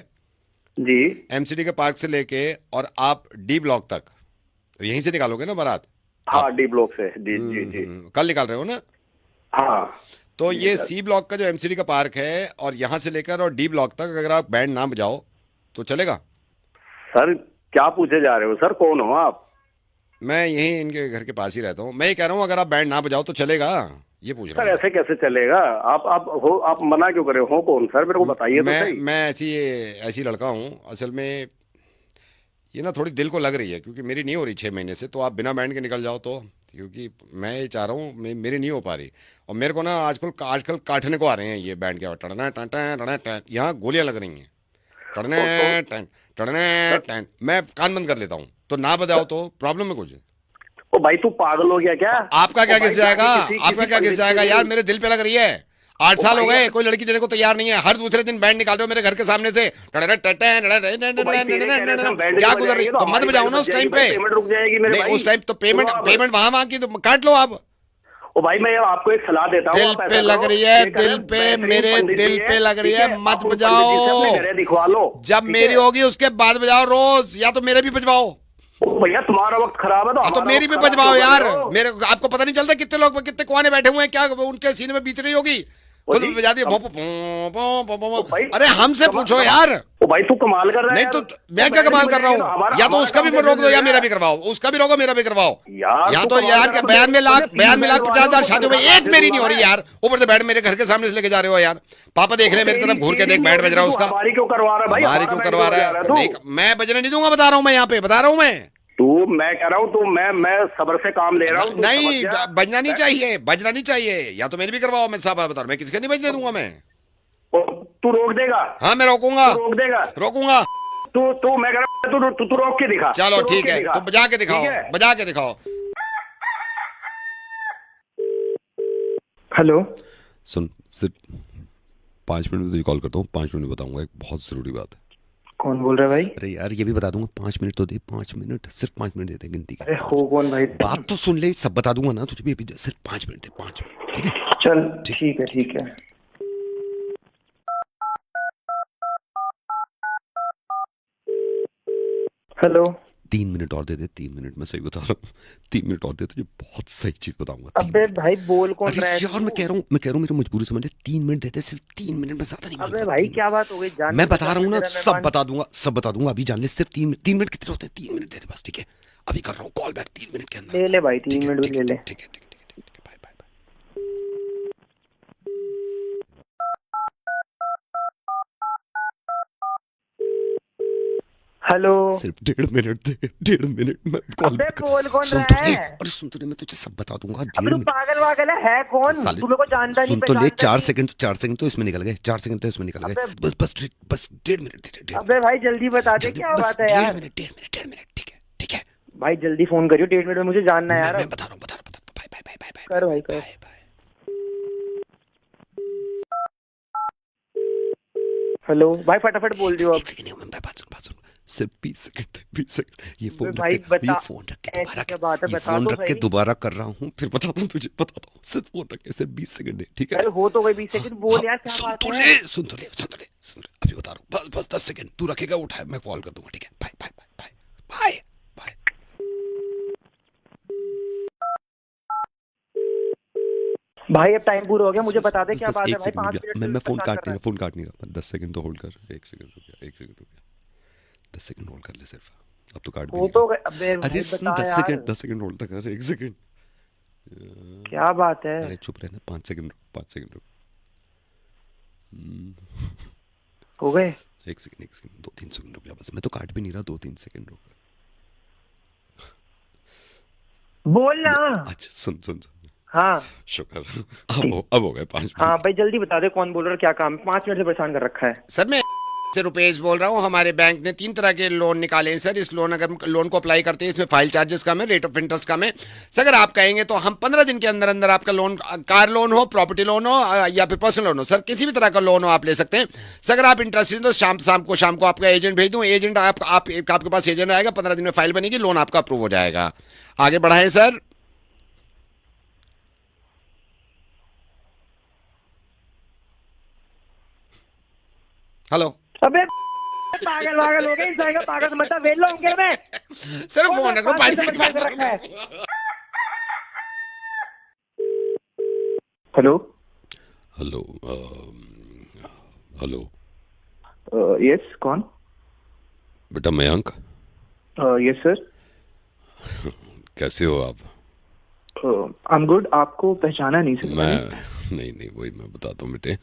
जी एमसीडी के पार्क से लेके और आप डी ब्लॉक तक यहीं से निकालोगे ना बारात? हाँ, डी ब्लॉक से। जी जी जी। कल निकाल रहे हो ना? हाँ तो जी ये सर। सी ब्लॉक का जो एमसीडी का पार्क है और यहाँ से लेकर और डी ब्लॉक तक अगर आप बैंड ना बजाओ तो चलेगा? सर क्या पूछे जा रहे हो सर, कौन हो आप? मैं यहीं इनके घर के पास ही रहता हूँ। मैं ये कह रहा हूँ अगर आप बैंड ना बजाओ तो चलेगा, ये पूछ सर रहा हूँ। ऐसे कैसे चलेगा? आप हो, आप मना क्यों करे हो? कौन सर, मेरे को बताइए तो सही। मैं ऐसी लड़का हूँ असल में। ये ना थोड़ी दिल को लग रही है क्योंकि मेरी नहीं हो रही 6 महीने से, तो आप बिना बैंड के निकल जाओ तो, क्योंकि मैं ये चाह रहा हूँ, मेरी नहीं हो पा रही। और मेरे को ना आजकल काटने को आ रहे हैं ये बैंड के, टड़ना टन टन, यहाँ गोलियां लग रही हैं, टड़ने टन टड़ने टन। मैं कान बंद कर लेता हूँ, तो ना बजाओ तो प्रॉब्लम है कुछ? ओ भाई तू पागल हो गया क्या? आपका क्या ओ भाई, घिस जाएगा? किसी- आपका किसी क्या घिस पंडित जाएगा से- यार? मेरे दिल पे लग रही है। 8 साल हो भाई, गए, कोई लड़की देने को तैयार नहीं है। हर दूसरे दिन बैंड निकाल रहे हो मेरे घर के सामने से, भाई, तेरे कहने से हम बैंड क्या नहीं गुजर रही? बजाएंगे तो मत हमारी बजाओ ना बैंड उस टाइम बज जाएगी, पे। पेमेंट रुक जाएगी मेरे नहीं भाई। उस टाइम तो पेमेंट सुनो आप। पेमेंट वहां की तो काट लो आप। ओ भाई मैं आपको एक सलाह देता हूँ, दिल आप पे ऐसा लग करो, रही है, ये करें, दिल पे, बेहतरीन मेरे पंडित दिल जी पे लग रही ठीक है, मत आप उस बजाओ। पंडित जी से अपने घरे दिखवा लो। जब ठीक मेरी है? होगी उसके बाद बजाओ रोज, या तो मेरे भी बजवाओ। ओ भैया तुम्हारा वक्त खराब है तो तो हमारा मेरी वक्त भी खराब बजवाओ क्यों कर यार। रहे हो? मेरे आपको पता नहीं चलता कितने लोग कितने कुआने बैठे हुए हैं, क्या उनके सीने में बीत रही होगी? खुद जी, बजा दिया। ओ भाई, अरे हमसे पूछो यार। ओ भाई तू कमाल कर रहा है नहीं यार। तो मैं ओ क्या बैंड कमाल नहीं कर रहा बजाएंगे तो हूँ? हमारा- या तो हमारा उसका भी काम रोक दो या कैसे मेरा भी चलेगा? करवाओ, उसका भी रोको मेरा भी करवाओ। यार या तू तो कमाल यार कर रहा है, बयान में लाख तुझे बयान में लाख 50,000 बैंड शादी में वालों एक को मेरी नहीं हो रही दूंगा यार, ऊपर से बैंड मेरे घर के सामने से लेके जा रहे हो यार। पापा देख रहे हैं मेरी तरफ घूर के, देख बैंड बज रहा है उसका। हमारी क्यों करवा रहा है भाई? हमारी क्यों करवा रहा है? नहीं मैं बजने नहीं दूंगा, बता रहा हूँ मैं, यहाँ पे बता रहा हूँ मैं। तू मैं कह रहा हूँ तू मैं सब्र से काम ले रहा हूँ। तू नहीं समझ जा। बजना नहीं चाहिए, बजना नहीं चाहिए। या तो मेरी भी करवाओ, मैं साहब बता रहा हूँ, मैं किसी का नहीं बजने दूंगा मैं। ओ, तू रोक देगा? हाँ मैं रोकूंगा, तू रोक देगा? रोकूंगा। तू मैं कह रहा हूँ तू रोक के दिखा। चलो तू रोक ठीक के है, दिखा। तो बजा के दिखाओ, ठीक है? बजा के दिखाओ। हेलो। सुन सिर्फ 5 मिनट में तुझे कॉल करता हूँ, 5 मिनट में बताऊंगा, एक बहुत जरूरी बात है। कौन बोल रहा है भाई? अरे यार ये भी बता दूंगा, 5 मिनट तो दे, 5 मिनट, सिर्फ 5 मिनट देते गिनती अरे के। हो कौन भाई? बात तो सुन ले, सब बता दूंगा ना तुझे भी, अभी सिर्फ 5 मिनट दे, 5 मिनट, ठीक है? चल ठीक है ठीक है। हेलो। 3 मिनट और दे दे, 3 मिनट, मैं सही बता रहा हूँ, 3 मिनट और दे, तुझे बहुत सही चीज बताऊंगा। 3 अबे मिनट। भाई बोल कौन अरे रहा है? यार मैं कह रहा हूँ मेरी मजबूरी समझ ले, 3 मिनट देते, सिर्फ 3 मिनट में, ज्यादा नहीं मांग अबे रहा, भाई 3 क्या बात हो गई? जान मैं बता रहा हूँ ना, सब बता दूंगा, सब बता दूंगा, अभी जान ले, सिर्फ 3 मिनट कितने होते हैं? 3 मिनट दे दे बस, ठीक है? अभी कर रहा हूँ कॉल बैक 3 मिनट के अंदर। ले ले भाई, 3 ठीक है, मिनट भी ठीक है, ले ले। ठीक है, ठीक है, ठीक है, ठीक है, बाय बाय बाय। हेलो। सिर्फ 1.5 मिनट दे, 1.5 मिनट में कॉल अबे बैक। बोल कौन सुन रहा तो ले, है? अरे सुन तो ले, मैं तुझे सब बता दूंगा, अबे 1.5 तू मिनट। पागल वागल है कौन? साले, तू मेरे को जानता नहीं, सुन तो ले, पहचानता 4 नहीं। सेकंड, 4 सेकंड तो इसमें निकल गए, 4 सेकंड तो इसमें निकल गए, अबे- बस 1.5 मिनट दे, 1.5 अबे भाई जल्दी बता दे, जल्दी, क्या बस बात है 1.5 यार? मिनट, 1.5 मिनट, ठीक है, ठीक है? भाई जल्दी फोन करियो, 1.5 मिनट में मुझे जानना है यार। मैं बता रहा हूँ, बता रहा हूँ, bye bye bye bye bye. कर भाई कर। Bye bye. हेलो भाई, फटाफट बोल दियो अब। 1 सेकंड, मैं बात सुन, सिर्फ 20 सेकंड, 20 सेकंड। ये फोन भाई रख के, बता, ये फोन रख के ऐसी दोबारा क्या बात है, ये बता फोन तो रख के सही। दोबारा कर रहा हूँ, फिर बताता हूँ तुझे, बताता हूँ, सिर्फ फोन रख के, सिर्फ 20 सेकंड दे, ठीक है? अरे हो तो गई 20 सेकंड, बोल यार क्या सुन बात तो है? ले, सुन तो ले, अभी बता रहा हूँ, बस 10 सेकंड, तू रखेगा, उठाए, मैं कॉल कर दूंगा, ठीक है? Bye bye bye bye bye bye. भाई अब टाइम पूरा हो गया, मुझे बता दे क्या बस बात है एक भाई। सेकंड 5 रुक जा, मिनट मैं से फोन परेशान काट कर नहीं रहा रहा, फोन काट नहीं रहा, 10 सेकंड तो होल्ड कर, 1 सेकंड रुक जा, 1 सेकंड रुक जा, 10 सेकंड होल्ड कर ले सिर्फ, अब तो काट है। भी वो नहीं तो रहा। अबे अरे भाई सुन, बता 10 यार, सेकंड, 10 सेकंड होल्ड तक कर, 1 सेकंड। क्या बात है। अरे चुप रहना, 5 सेकंड रुक, 5 सेकंड रुक। हो गए। 1 सेकंड, 1 सेकंड, 2-3 सेकंड रुक जा बस, मैं तो काट भी नहीं रहा, 2-3 सेकंड रुक। बोल ना। अच्छा सुन सुन सुन, हाँ शुक्र, अब हो गए 5 हाँ मिनट। भाई जल्दी बता दे कौन बोल रहा है, क्या काम है? 5 मिनट से परेशान कर रखा है। सर मैं से रुपेश बोल रहा हूँ। हमारे बैंक ने 3 तरह के लोन निकाले हैं सर। इस लोन अगर लोन को अप्लाई करते हैं, इसमें फाइल चार्जेस कम है, रेट ऑफ इंटरेस्ट कम है। सर अगर आप कहेंगे तो हम 15 दिन के अंदर अंदर आपका लोन, कार लोन हो, प्रॉपर्टी लोन हो या फिर पर्सनल लोन हो, सर किसी भी तरह का लोन हो आप ले सकते हैं। सर अगर आप इंटरेस्टेड तो शाम को आपका एजेंट भेज दूँ, एजेंट आपके पास एजेंट आएगा, 15 दिन में फाइल बनेगी, लोन आपका अप्रूव हो जाएगा। आगे बढ़ाएं सर। हेलो अबे पागल पागल हो गए, इंसान का पागल मतलब वेल लो होंगे मैं। सर फोन रखो, 5 मिनट मिनट से परेशान कर रखा है। हेलो हेलो, हेलो यस कौन? बेटा मयंक, यस सर। कैसे हो आप? I am good. आपको पहचाना नहीं सर मैं मैंने। नहीं वही मैं बताता हूँ बेटे।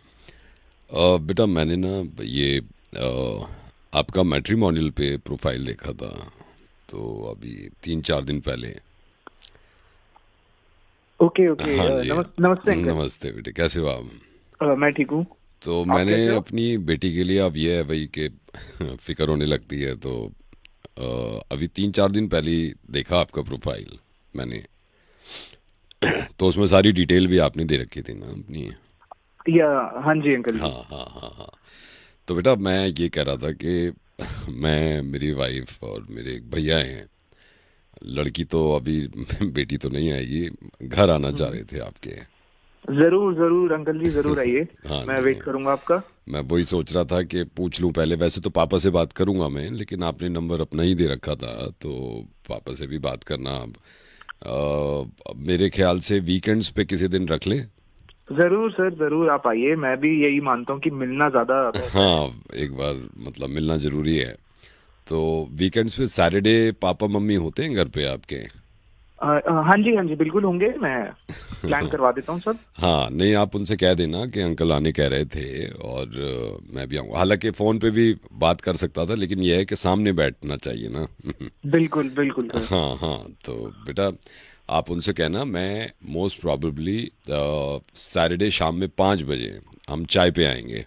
बेटा मैंने ना ये आपका मैट्रिमोनियल पे प्रोफाइल देखा था, तो अभी 3-4 दिन पहले। Okay okay. हाँ जी, नमस्ते अंकल। नमस्ते बेटे, कैसे हो आप? मैं ठीक हूँ। तो आप मैंने कैसे हो? अपनी बेटी के लिए, अब ये है भाई कि फिक्र होने लगती है, तो अभी 3-4 दिन पहले ही देखा आपका प्रोफाइल मैंने, तो उसमें सारी डिटेल भी आपने दे रखी थी ना अपनी। या हाँ जी अंकल। हाँ हाँ हाँ हाँ। तो बेटा मैं ये कह रहा था कि मैं, मेरी वाइफ और मेरे एक भैया हैं, लड़की तो अभी बेटी तो नहीं आएगी, घर आना चाह रहे थे आपके। जरूर जरूर अंकल जी, जरूर आइए। हाँ मैं जी। वेट करूंगा आपका। मैं वही सोच रहा था कि पूछ लूं पहले, वैसे तो पापा से बात करूंगा मैं, लेकिन आपने नंबर अपना ही दे रखा था, तो पापा से भी बात करना। मेरे ख्याल से वीकेंड्स पे किसी दिन रख लें। जरूर सर जरूर, आप आइए। मैं भी यही मानता हूँ कि मिलना ज्यादा हाँ, एक बार मतलब मिलना जरूरी है। तो वीकेंड्स पे सैटरडे पापा मम्मी होते हैं घर पे आपके? हाँ जी बिल्कुल होंगे। मैं प्लान करवा देता हूँ सब। हाँ, नहीं आप उनसे कह देना कि अंकल आने कह रहे थे, और मैं भी आऊँगा। हालांकि फ़ोन पे भी बात कर सकता था, लेकिन यह है कि सामने बैठना चाहिए ना। बिल्कुल बिल्कुल सर। हाँ हाँ, तो बेटा आप उनसे कहना, मैं मोस्ट प्रॉबेबली सैटरडे शाम में 5 बजे हम चाय पे आएंगे।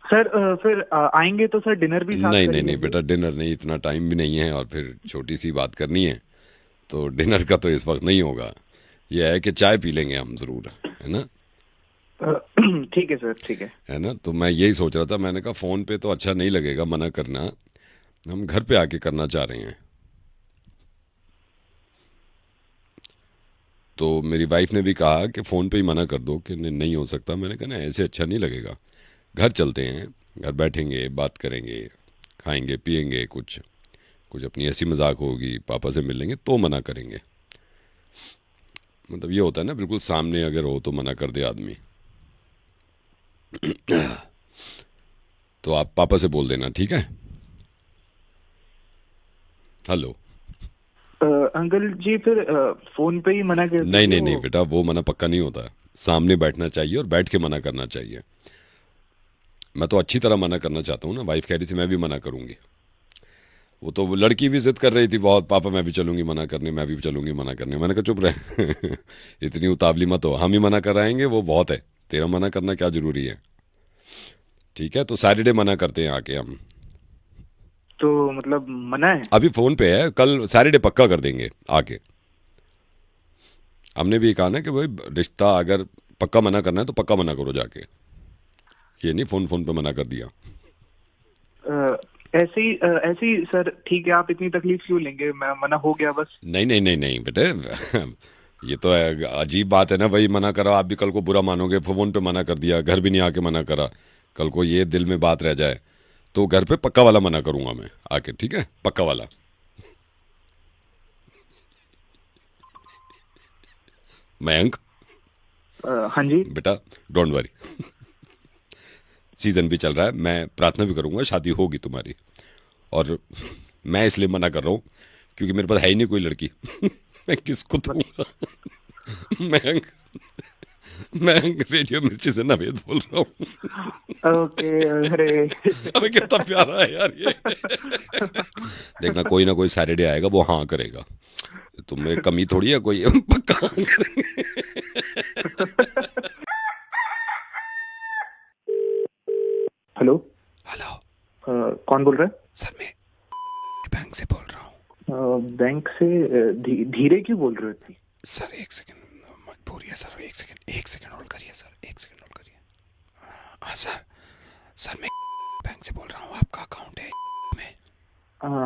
सर फिर आएंगे तो सर डिनर भी साथ नहीं करेंगे। बेटा, डिनर नहीं, इतना टाइम भी नहीं है, और फिर छोटी सी बात करनी है, तो डिनर का तो इस वक्त नहीं होगा। यह है कि चाय पी लेंगे हम ज़रूर, है ना? ठीक है सर, ठीक है ना? तो मैं यही सोच रहा था, मैंने कहा फ़ोन पे तो अच्छा नहीं लगेगा मना करना, हम घर पे आके करना चाह रहे हैं। तो मेरी वाइफ ने भी कहा कि फ़ोन पे ही मना कर दो कि नहीं हो सकता। मैंने कहा ना, ऐसे अच्छा नहीं लगेगा, घर चलते हैं, घर बैठेंगे, बात करेंगे, खाएंगे पिएंगे, कुछ अपनी हंसी मजाक होगी, पापा से मिलेंगे, तो मना करेंगे। मतलब ये होता है ना, बिल्कुल सामने अगर हो तो मना कर दे आदमी। तो आप पापा से बोल देना, ठीक है? हेलो अंकल जी, फिर फोन पे ही मना कर नहीं दीजिए। बेटा, वो मना पक्का नहीं होता, सामने बैठना चाहिए और बैठ के मना करना चाहिए। मैं तो अच्छी तरह मना करना चाहता हूँ ना, वाइफ कह रही थी मैं भी मना करूंगी, वो लड़की भी जिद कर रही थी बहुत, पापा मैं भी चलूंगी मना करने, मैं भी चलूंगी मना करने। मैंने कहा चुप रहे इतनी उतावली मत हो, हम ही मना कराएंगे, वो बहुत है, तेरा मना करना क्या जरूरी है? ठीक है, तो सैटरडे मना करते हैं आके हम। तो मतलब मना है? अभी फोन पे है, कल सैटरडे पक्का कर देंगे आके। हमने भी कहा ना कि भाई रिश्ता अगर पक्का मना करना है तो पक्का मना करो जाके, ये नहीं फोन पे मना कर दिया। ऐसे ही सर, ठीक है। आप इतनी तकलीफ क्यों लेंगे? मैं मना हो गया बस। नहीं बेटे ये तो है, अजीब बात है ना भाई, मना करा आप भी कल को बुरा मानोगे, फोन पे मना कर दिया, घर भी नहीं आके मना करा, कल को ये दिल में बात रह जाए। तो घर पे पक्का वाला मना करूंगा मैं आके, ठीक है? पक्का वाला। मयंक हाँ जी। बेटा डोंट वरी, सीजन भी चल रहा है, मैं प्रार्थना भी करूंगा शादी होगी तुम्हारी। और मैं इसलिए मना कर रहा हूँ क्योंकि मेरे पास है ही नहीं कोई लड़की। मैं किसको दूंगा? मैं मैं रेडियो मिर्ची से नवेद बोल रहा हूँ। ओके। अरे अबे कितना प्यारा है यार ये। देखना कोई ना कोई सैटरडे आएगा वो हाँ करेगा, तुम्हें कमी थोड़ी है कोई, पक्का हाँ करेंगे। हेलो। हेलो कौन बोल रहा है? सर, मैं बैंक से बोल रहा हूँ। बैंक से? धीरे क्यों बोल रहे हो इतनी? सर एक सेकंड, मजबूरी है सर, एक सेकंड होल्ड करिए सर, एक सेकंड होल्ड करिए। हाँ सर मैं बैंक से बोल रहा हूँ, आपका अकाउंट है में?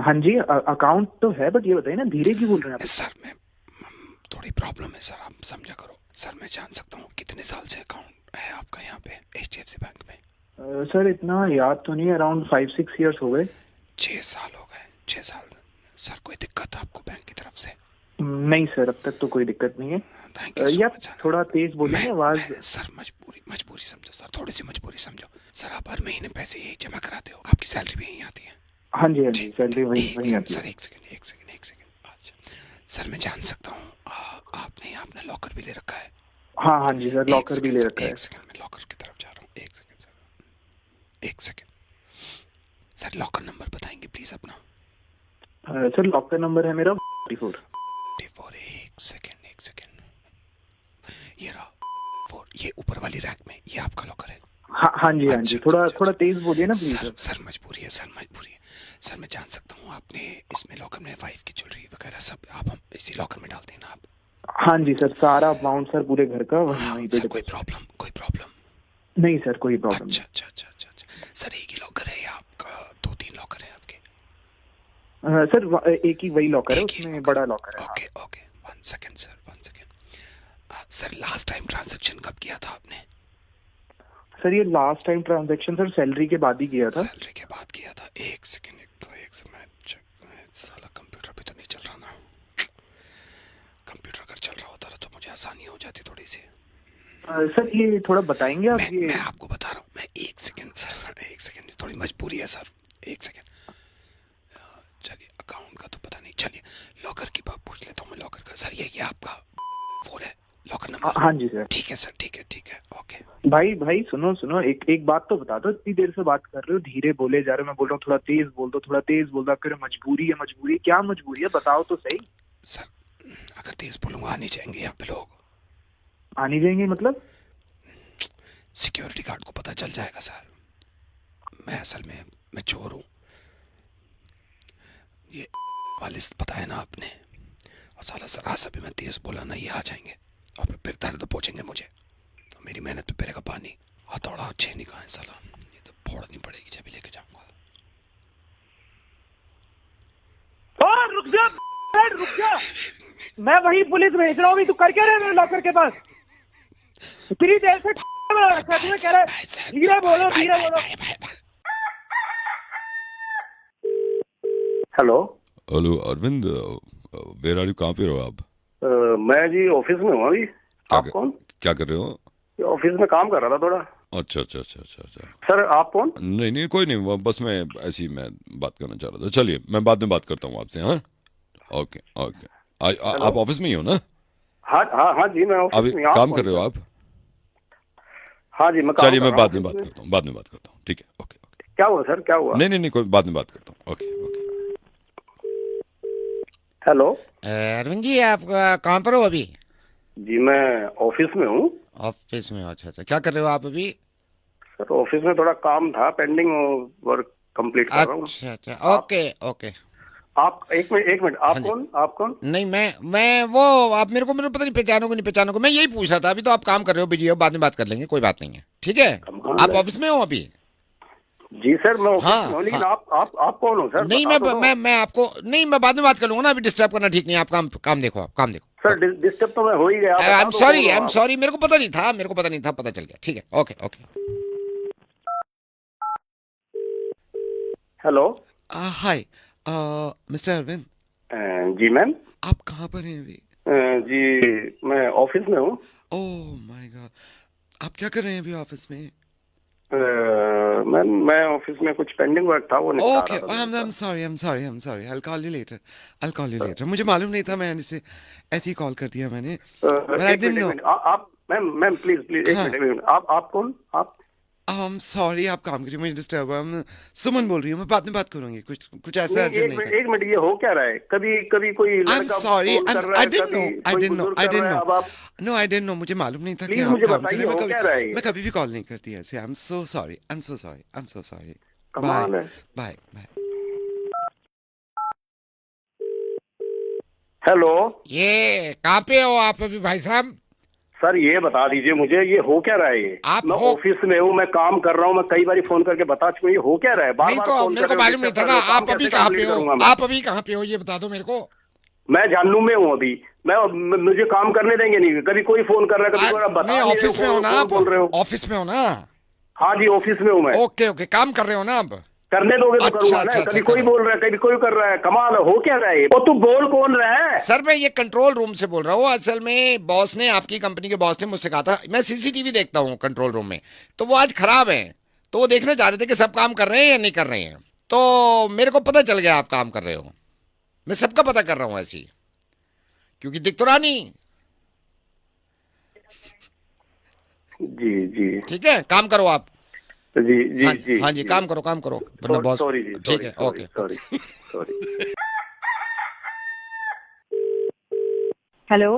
हाँ जी, अकाउंट तो है, बट ये बताइए ना धीरे क्यों बोल रहे हैं आप? सर मैं थोड़ी प्रॉब्लम है सर, आप समझा करो। सर मैं जान सकता हूँ कितने साल से अकाउंट है आपका यहाँ पे HDFC बैंक में? सर इतना याद तो नहीं, अराउंड 5-6 ईयर्स हो गए। 6 साल हो गए, 6 साल। सर कोई दिक्कत आपको बैंक की तरफ से? नहीं सर, अब तक तो कोई दिक्कत नहीं है। थैंक यू या थोड़ा तेज बोलिए आवाज। सर मजबूरी समझो सर, थोड़ी सी मजबूरी समझो सर। आप हर महीने पैसे यही जमा कराते हो, आपकी सैलरी भी यहीं आती है? हाँ जी सैलरी वही आती है। सर एक सेकंड। अच्छा सर मैं जान सकता हूँ आपने अपना लॉकर भी ले रखा है? हाँ जी सर, लॉकर भी ले रखा है। एक सेकंड, मैं लॉकर की तरफ जा रहा हूँ, एक सेकंड सर, एक सेकंड। सर लॉकर नंबर बताएंगे प्लीज अपना? सर लॉकर नंबर है मेरा 44। एक सेकंड, ये रहा 4, ये ऊपर वाली रैक में, ये आपका लॉकर है? हाँ जी, थोड़ा तेज बोलिए ना प्लीज। सर मजबूरी है सर, मैं जान सकता हूँ आपने इसमें लॉकर में वाइफ की ज्वेलरी वगैरह सब आप हम इसी लॉकर में डालते हैं ना आप? हाँ जी सर, सारा अमाउंट सर पूरे घर का वहीं पे। सर कोई प्रॉब्लम? नहीं सर, कोई प्रॉब्लम नहीं। अच्छा सर एक ही लॉकर है या आपका 2-3 लॉकर है आपके? सर एक ही वही लॉकर है, उसमें बड़ा लॉकर है। Okay 1 second sir, 1 second. Sir last time transaction कब किया था आपने? सर ये last time transaction sir salary के बाद ही किया था। सैलरी के बाद किया था? एक सेकंड, साला कंप्यूटर भी तो नहीं चल रहा ना। कंप्यूटर अगर चल रहा होता तो मुझे आसानी हो जाती थोड़ी सी। सर ये थोड़ा बताएंगे आप? मैं आपको बता रहा हूँ, मैं एक सेकंड, थोड़ी मजबूरी है सर, एक सेकंड। चलिए अकाउंट का तो पता नहीं, चलिए लॉकर की बात पूछ लेता हूँ मैं लॉकर का। सर ये आपका 4 है लॉकर नंबर? हाँ जी सर। ठीक है सर, ठीक है ओके। भाई सुनो, एक बात तो बता दो, इतनी देर से बात कर रहे हो, धीरे बोले जा रहे हो, मैं बोल रहा हूँ थोड़ा तेज बोल दो, आप कह रहे हो मजबूरी है, क्या मजबूरी है बताओ तो सही। सर अगर तेज बोलूंगा आ नहीं जाएंगे यहाँ पे लोग? आ नहीं जाएंगे मतलब? सिक्योरिटी गार्ड को पता चल जाएगा सर। मैं असल में मैं चोर हूँ, ये वाले पता है ना आपने। और साला जरा सा भी मैं तेज बोला ना, ये आ जाएंगे और फिर दर्द पहुंचेंगे मुझे, तो मेरी मेहनत पे पड़ेगा पानी। हथौड़ा छेनी कहाँ है साला, ये तो फोड़नी पड़ेगी जब लेके जाऊंगा। रुक जा, मैं वही पुलिस भेज रहा हूँ, तू कर क्या रहे मेरे लॉकर के पास? इतनी देर से रखा तुम्हें, कह रहे धीरे बोलो। Hello Arvind, where are you? कहाँ पे हो आप? मैं जी ऑफिस में हूँ अभी। आप कौन? क्या कर रहे हो? ऑफिस में काम कर रहा था थोड़ा। अच्छा। सर आप कौन? नहीं कोई नहीं, बस मैं ऐसी मैं बात करना चाह रहा था। चलिए मैं बाद में बात करता हूँ आपसे। हाँ ओके। आप ऑफिस में ही हो ना? हाँ जी मैं ऑफिस अभी में। काम कर रहे हो आप? हाँ जी मैं चलिए मैं बाद में बात करता हूँ, ठीक है ओके। क्या हुआ सर, क्या हुआ? नहीं कोई बाद में बात करता हूँ, ओके। हेलो अरविंद जी, आप कहाँ पर हो अभी? जी मैं ऑफिस में हूँ। ऑफिस में? अच्छा, क्या कर रहे हो आप अभी? सर ऑफिस में थोड़ा काम था, पेंडिंग वर्क कंप्लीट कर रहा हूँ। अच्छा ओके। आप एक मिनट आप कौन? नहीं मैं वो, आप मेरे को पता नहीं पहचानो को मैं यही पूछ रहा था। अभी तो आप काम कर रहे हो, बिजी हो, बाद में बात कर लेंगे, कोई बात नहीं है, ठीक है? आप ऑफिस में हो अभी? जी सर मैं ऑफिस हाँ, में हूँ, लेकिन हाँ। आप कौन हो सर? नहीं मैं आपको नहीं, मैं बाद में बात कर लूंगा ना, अभी डिस्टर्ब करना ठीक नहीं है। आप काम देखो, आप काम देखो। सर डिस्टर्ब तो मैं हो ही गया। आई एम सॉरी, मेरे को पता नहीं था, पता चल गया, ठीक है okay. Hello hi mister Arvind. जी मैम। आप कहाँ पर हैं अभी? जी मैं ऑफिस में हूँ। ओह माय गॉड, आप क्या कर रहे हैं अभी ऑफिस में? मैं ऑफिस में कुछ पेंडिंग वर्क था वो निपटा ओके, रहा था। I'm sorry, I'll call you later. मुझे मालूम नहीं था, मैंने इसे ऐसे ही कॉल कर दिया मैंने, but I एक didn't मिनट, know. एक मिनट, आप मैम प्लीज एक हाँ। मिनट, एक मिनट, आप कौन? आप सॉरी, आप काम करिए, मुझे डिस्टर्ब हुआ। मैं सुमन बोल रही हूँ, मैं बाद में बात करूंगी, कुछ ऐसा नहीं, अर्जेंट नहीं था। एक मिनट, ये हो क्या रहा है? कभी कभी कोई I'm लड़का sorry, फोन कर रहा I है, didn't कभी know, I कोई didn't know, बुजुर्ग I कर didn't रहा है। know. अब आप No, I didn't know, मुझे मालूम नहीं था कि प्लीज आप मुझे काम बताइए, करें। हो क्या रहा है? मैं कभी भी कॉल नहीं करती ऐसे। I'm so sorry, I'm so sorry. कमाल है। Bye. हेलो ये कहाँ पे हो आप अभी भाई साहब? सर, ये बता दीजिए मुझे, ये हो क्या रहा है? ये आप मैं हो- ऑफिस में हूँ, मैं काम कर रहा हूँ, मैं कई बार फोन करके बता चुका हूँ, ये हो क्या रहा है? बार नहीं बार तो फोन मेरे कर को रहे हो, मालूम नहीं था डिस्टर्ब ना, कर रहे हो, आप काम अभी कैसे कहाँ पे कंप्लीट हो? करूंगा मैं? आप अभी कहाँ पे हो ये बता दो मेरे को। मैं जानू में हूँ अभी। मुझे काम करने देंगे नहीं, कभी कोई फोन कर रहा है, कभी कोई, आप बता नहीं, नहीं रहे हो, ऑफिस में हो ना कौन आप? बोल रहे हो? ऑफिस में हो ना? हाँ जी, ऑफिस में हूँ मैं। ओके, काम कर रहे हो ना आप? करने दोगे तो अच्छा, करूंगा ना। अच्छा, कभी अच्छा, कोई करो। बोल रहा है, कभी कोई कर रहा है, कमाल है, हो क्या रहा है? वो तू बोल कौन रहा है? सर मैं ये कंट्रोल रूम से बोल रहा हूँ। असल में बॉस ने, आपकी कंपनी के बॉस ने मुझसे कहा था, मैं सीसीटीवी देखता हूँ कंट्रोल रूम में, तो वो आज खराब है, तो वो देखने जा रहे थे कि सब काम कर रहे हैं या नहीं कर रहे हैं। तो मेरे को पता चल गया आप काम कर रहे हो। मैं सबका पता कर रहा हूँ ऐसे ही, क्योंकि दिख तो रहा नहीं। जी ठीक है, काम करो आप। जी हाँ जी, काम करो वरना बॉस। सॉरी जी, ठीक है, okay. Sorry. Hello,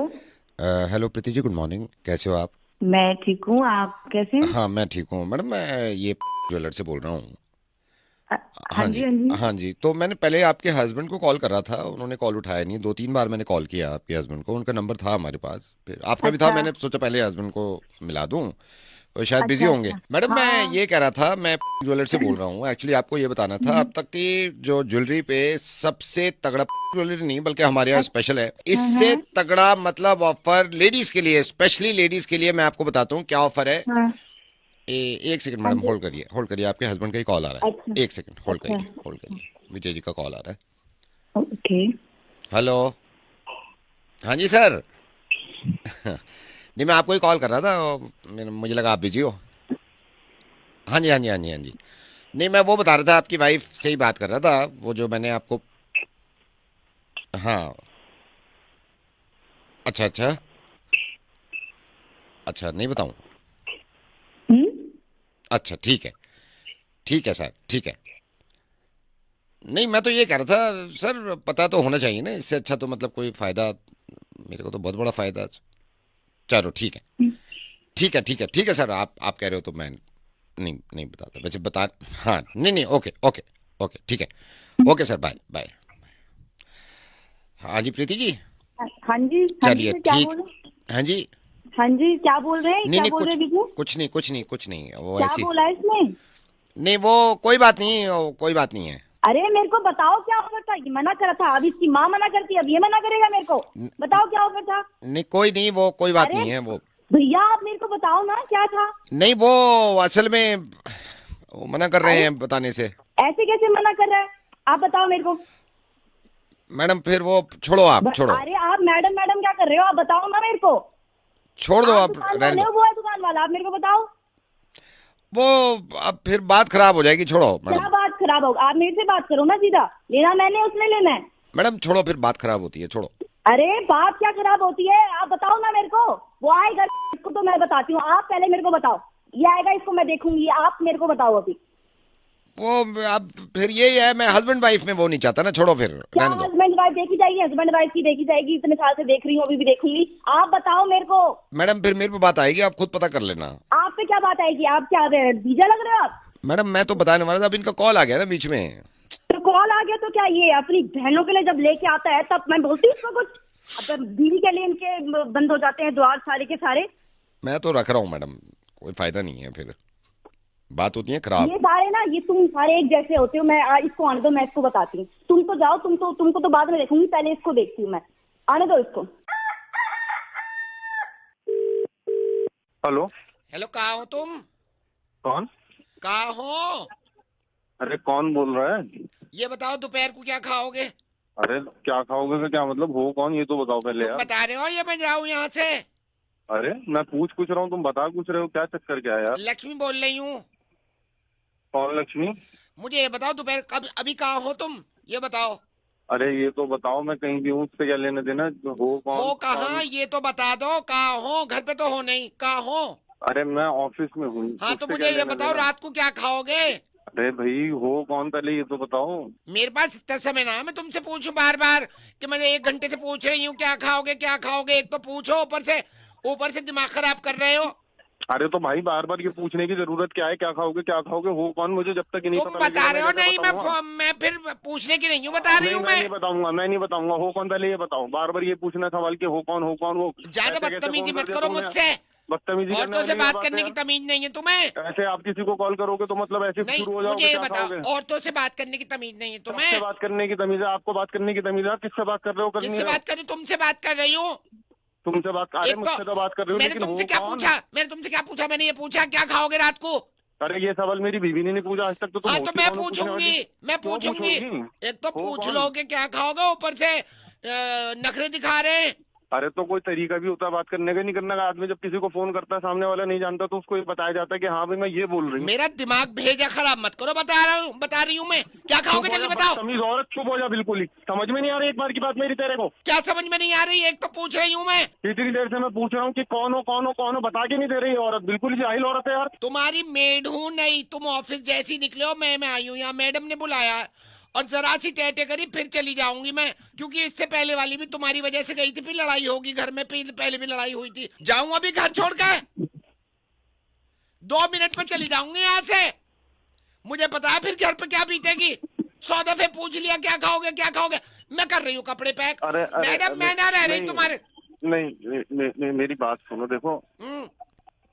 hello Preeti ji, good morning, कैसे हो आप? मैं ठीक हूँ, आप कैसे हैं? हाँ मैं ठीक हूँ मैडम, मैं ये ज्वेलर से बोल रहा हूँ। हाँ जी। हाँ जी, तो मैंने पहले आपके हस्बैंड को कॉल करा था, उन्होंने कॉल उठाया नहीं। 2-3 बार मैंने कॉल किया आपके हस्बैंड को, उनका नंबर था हमारे पास, फिर आपका भी था। अच्छा। मैंने सोचा पहले हस्बैंड को मिला दूं, और शायद बिजी अच्छा, होंगे। अच्छा। मैडम मैं हाँ। ये कह रहा था, मैं ज्वेलर से बोल रहा हूँ। एक्चुअली आपको ये बताना था, अब तक की जो ज्वेलरी पे सबसे तगड़ा ज्वेलरी नहीं बल्कि हमारे यहाँ स्पेशल है, इससे तगड़ा मतलब ऑफर लेडीज के लिए, स्पेशली लेडीज के लिए मैं आपको बताता हूँ क्या ऑफर है। हाँ। एक सेकंड मैडम, होल्ड करिए, आपके हस्बैंड का ही कॉल आ रहा है। अच्छा। एक सेकंड होल्ड करिए, विजय जी का कॉल आ रहा है। ओके। हेलो, हाँ जी सर। नहीं, मैं आपको ही कॉल कर रहा था, मुझे लगा आप बिजी हो। हाँ जी। नहीं, मैं वो बता रहा था, आपकी वाइफ से ही बात कर रहा था, वो जो मैंने आपको। हाँ, अच्छा, नहीं बताऊँ? अच्छा, ठीक है सर, ठीक है। नहीं, मैं तो ये कह रहा था सर, पता तो होना चाहिए ना, इससे अच्छा तो मतलब कोई फायदा, मेरे को तो बहुत बड़ा फायदा। चलो ठीक है सर, आप कह रहे हो तो मैं नहीं बताता वैसे, बता। हाँ, नहीं, ओके, ठीक है, ओके सर, बाय। हाँ जी प्रीति जी, हाँ जी, चलिए क्या ठीक। बोल रहे? हाँ जी, हाँ जी, क्या बोल रहे हैं? नहीं, क्या बोल रहे हैं विजय? कुछ नहीं, वो क्या ऐसी। बोला इसमें? नहीं, वो कोई बात नहीं है। अरे मेरे को बताओ क्या ऑफर था? ये मना करा था, अब इसकी माँ मना करती है, अब ये मना करेगा मेरे को? बताओ क्या ऑफर था? नहीं, कोई बात अरे, नहीं है वो। भैया आप मेरे को बताओ ना क्या था? नहीं, वो असल में वो मना कर रहे हैं बताने से। ऐसे कैसे मना कर रहा है? आप बताओ मेरे को। मैडम फिर वो छोड़ो, आप छोड़ो। अरे आप मैडम क्या कर रहे हो? आप बताओ ना मेरे को। छोड़ दो, आप दुकान रहने वाले हो, दो। वो है दुकान वाला, आप मेरे को बताओ। वो अब फिर बात खराब हो जाएगी, छोड़ो क्या मैडम। बात खराब होगा? आप मेरे से बात करो ना सीधा, लेना मैंने, उसने लेना है। मैडम छोड़ो, फिर बात खराब होती है, छोड़ो। अरे बात क्या खराब होती है? आप बताओ ना मेरे को। वो आएगा, इसको तो मैं बताती हूँ, आप पहले मेरे को बताओ। ये आएगा, इसको मैं देखूंगी, आप मेरे को बताओ अभी। वो अब फिर यही है, मैं हस्बैंड वाइफ में वो नहीं चाहता ना, छोड़ो फिर, क्या रहने दो। हस्बैंड वाइफ देखी जाएगी? हस्बैंड वाइफ की देखी जाएगी, इतने साल से देख रही हूँ, अभी भी देखूंगी। आप बताओ मेरे को। मैडम फिर मेरे पे बात आएगी, आप खुद पता कर लेना। आप पे क्या बात आएगी? आप क्या बीजा लग रहे हो आप? मैडम मैं तो बताने वाला था, अब इनका कॉल आ गया ना बीच में। तो कॉल आ गया तो क्या, ये अपनी बहनों के लिए जब लेके आता है तब मैं बोलती हूँ उसको कुछ? अब बीवी के लिए इनके बंद हो जाते हैं द्वार सारे के सारे। मैं तो रख रहा हूँ मैडम, कोई फायदा नहीं है, फिर बात होती है खराब। ये सारे ना, ये तुम सारे एक जैसे होते हो। मैं इसको आने दो, मैं इसको बताती हूँ। तुम तो जाओ, तुमको तो बाद में देखूंगी, पहले इसको देखती हूँ मैं। आने दो इसको। हेलो, कहाँ हो तुम? कौन? कहाँ हो? अरे कौन बोल रहा है? ये बताओ दोपहर को क्या खाओगे? अरे क्या खाओगे का क्या मतलब? हो कौन, ये तो बताओ पहले तुम बता रहे हो या मैं जाऊँ यहाँ से? अरे मैं पूछ कुछ रहा हूँ, तुम बता कुछ रहे हो, क्या चक्कर क्या है यार? लक्ष्मी बोल रही हूँ। कौन लक्ष्मी? मुझे ये बताओ दोपहर कब अभी कहाँ हो तुम, ये बताओ। अरे ये तो बताओ, मैं कहीं भी हूँ, उससे क्या लेने देना? हो कौन? हो कहाँ ये तो बता दो, कहाँ हो? घर पे तो हो नहीं, कहाँ हो? अरे मैं ऑफिस में हूँ। हाँ तो उससे मुझे क्या ये लेना बताओ देना? रात को क्या खाओगे? अरे भाई हो कौन, पहले ये तो बताओ। मेरे पास इतना समय ना है मैं तुमसे पूछूं बार बार कि मैं 1 घंटे से पूछ रही हूँ क्या खाओगे क्या खाओगे। एक तो पूछो, ऊपर से दिमाग खराब कर रहे हो। अरे तो भाई बार बार ये पूछने की जरूरत क्या है? क्या खाओगे क्या खाओगे? हो कौन? मुझे जब तक ये नहीं तुम पता बता रहे हो लगेगा, नहीं, बताऊंगा? मैं फिर पूछने की नहीं हूँ, बता रही हूँ मैं नहीं मैं। बताऊंगा, मैं नहीं बताऊंगा। हो कौन, पहले ये बताओ। बार बार ये पूछना सवाल कि हो कौन, हो कौन, वो ज्यादा ऐसे कैसे बदतमीजी फोन कर मत दिया करो तुमने? मुझसे। बदतमीजी करने औरतों से वाली बात बात करने है की यार। तमीज नहीं है तुम्हें। ऐसे आप किसी को कॉल करोगे तो मतलब ऐसे नहीं, शुरू हो मुझे जाओगे? ये क्या बताओ, खाओगे? औरतों से बात करने की तमीज नहीं है किससे तुम्हें? बात करने की तमीज है? आपको बात करने की तमीज है? आप किससे बात कर रहे हो? कर नहीं जिससे रहे हो? बात कर रही हूँ, तुमसे बात कर रही हूँ। तुमसे बात, अरे एक मुझसे तो बात कर रहे हो, मैंने लेकिन तुमसे हो क्या कौन? पूछा? मैंने ये पूछा क्या खाओगे रात को? अरे ये सवाल मेरी बीवी ने नहीं पूछा आज तक, तो तुम हाँ तो होती मैं कौन हो पूछने पूछूंगी, वाली? मैं क्यों पूछूंगी। पूछोगी? एक तो हो पूछ कौन? लोगे क्या खाओगे, ऊपर से नखरे दिखा रहे हैं। अरे तो कोई तरीका भी होता है बात करने का, नहीं करने का? आदमी जब किसी को फोन करता है, सामने वाला नहीं जानता, तो उसको ये बताया जाता है कि हाँ भाई मैं ये बोल रही हूँ। मेरा दिमाग भेजा खराब मत करो, बता रही हूँ मैं। क्या खाओगे जल्दी बताओ। तमीज औरत, चुप हो जा बिल्कुल ही। समझ में नहीं आ रही एक बार की बात मेरी तेरे को? क्या समझ में नहीं आ रही? एक तो पूछ रही हूँ मैं। इतनी देर से मैं पूछ रहा हूँ कि कौन हो कौन हो कौन हो, बता के नहीं दे रही औरत। बिल्कुल ही जाहिल औरत है यार। तुम्हारी मेड हूँ नहीं, तुम ऑफिस जैसी निकले हो, मैं आई हूँ यहाँ, मैडम ने बुलाया और जरा सी टेटे करी फिर चली जाऊंगी मैं, क्योंकि इससे पहले वाली भी तुम्हारी वजह से गई थी, फिर लड़ाई होगी घर में, पहले भी लड़ाई हुई थी। जाऊं अभी घर छोड़ के? 2 मिनट में चली जाऊंगी यहाँ से। मुझे पता है फिर घर पे क्या बीतेगी। 100 दफे पूछ लिया क्या खाओगे क्या खाओगे। मैं कर रही हूँ कपड़े पैक। मैडम मैं ना रह रही तुम्हारे। नहीं, मेरी बात सुनो। देखो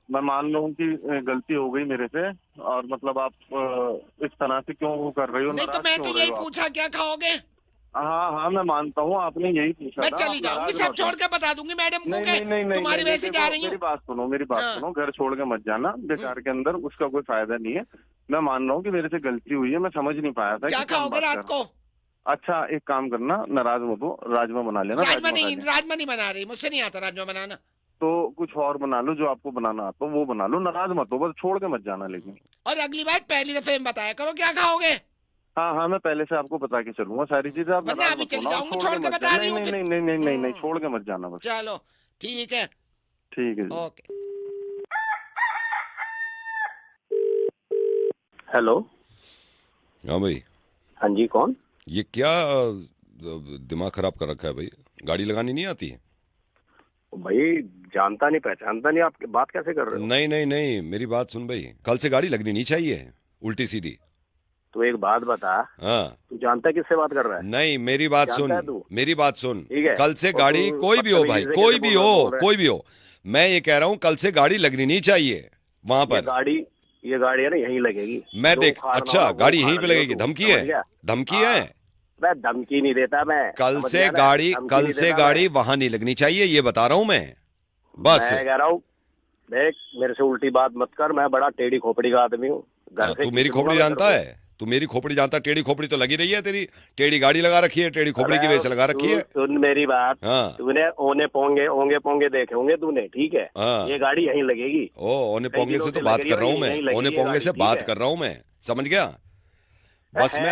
मैं मान लूँ कि गलती हो गई मेरे से, और मतलब आप इस तरह से क्यों वो कर रही हो? नहीं तो मैं तो यही पूछा क्या खाओगे। हाँ मैं मानता हूँ, आपने यही पूछा मैं था। चली जाऊंगी, सब छोड़ के बता दूंगी मैडम को कि तुम्हारी वजह से जा रही हूँ। मेरी बात सुनो, घर छोड़ के मत जाना बेकार के अंदर, उसका कोई फायदा नहीं है। मैं मान रहा हूँ कि मेरे से गलती हुई है, मैं समझ नहीं पाया था। क्या खाओगे रात को? अच्छा एक काम करना, नाराज मत हो, राजमा बना लेना। राजमा नहीं बना रही, मुझसे नहीं आता राजमा बनाना। तो कुछ और बना लो, जो आपको बनाना आता हो वो बना लो। नाराज मत हो, बस छोड़ के मत जाना लेकिन। और अगली बार पहली दफे में बताया करो क्या खाओगे। हाँ मैं पहले से आपको बता के चलूंगा सारी चीजें। आप वरना अभी चली जाऊंगी, छोड़ के बता रही हूँ। नहीं, छोड़ के मत जाना बस। चलो ठीक है जी। ओके। हेलो। हाँ भाई। हाँ जी, कौन? ये क्या दिमाग खराब कर रखा है भाई? गाड़ी लगानी नहीं आती है? भाई जानता नहीं पहचानता नहीं, आप बात कैसे कर रहे हो? नहीं, मेरी बात सुन भाई, कल से गाड़ी लगनी नहीं चाहिए उल्टी सीधी। तो एक बात बता, हाँ तू जानता है किससे बात कर रहा है? नहीं, मेरी बात सुन, ठीक है? कल से गाड़ी कोई भी हो भाई, कोई भी हो, मैं ये कह रहा हूँ कल से गाड़ी लगनी नहीं चाहिए वहां पर। ये गाड़ी है ना यहीं लगेगी। मैं देख, अच्छा गाड़ी यहीं पे लगेगी? धमकी है? मैं धमकी नहीं देता मैं। कल से गाड़ी वहां नहीं लगनी चाहिए, ये बता रहा हूँ मैं। बस मैं कह रहा हूँ, देख मेरे से उल्टी बात मत कर, मैं बड़ा टेढ़ी खोपड़ी का आदमी हूँ। तू मेरी खोपड़ी जानता है? तू मेरी खोपड़ी जानता? टेढ़ी खोपड़ी तो लगी रही है तेरी, टेढ़ी गाड़ी लगा रखी है, टेढ़ी खोपड़ी की वजह से लगा रखी है। सुन मेरी बात, तूने ओने पोंगे देखे होंगे तूने, ठीक है? ये गाड़ी यहीं लगेगी। ओने पोंगे से तो बात कर रहा हूँ मैं, ओने पोंगे से बात कर रहा हूँ मैं, समझ गया? बस मैं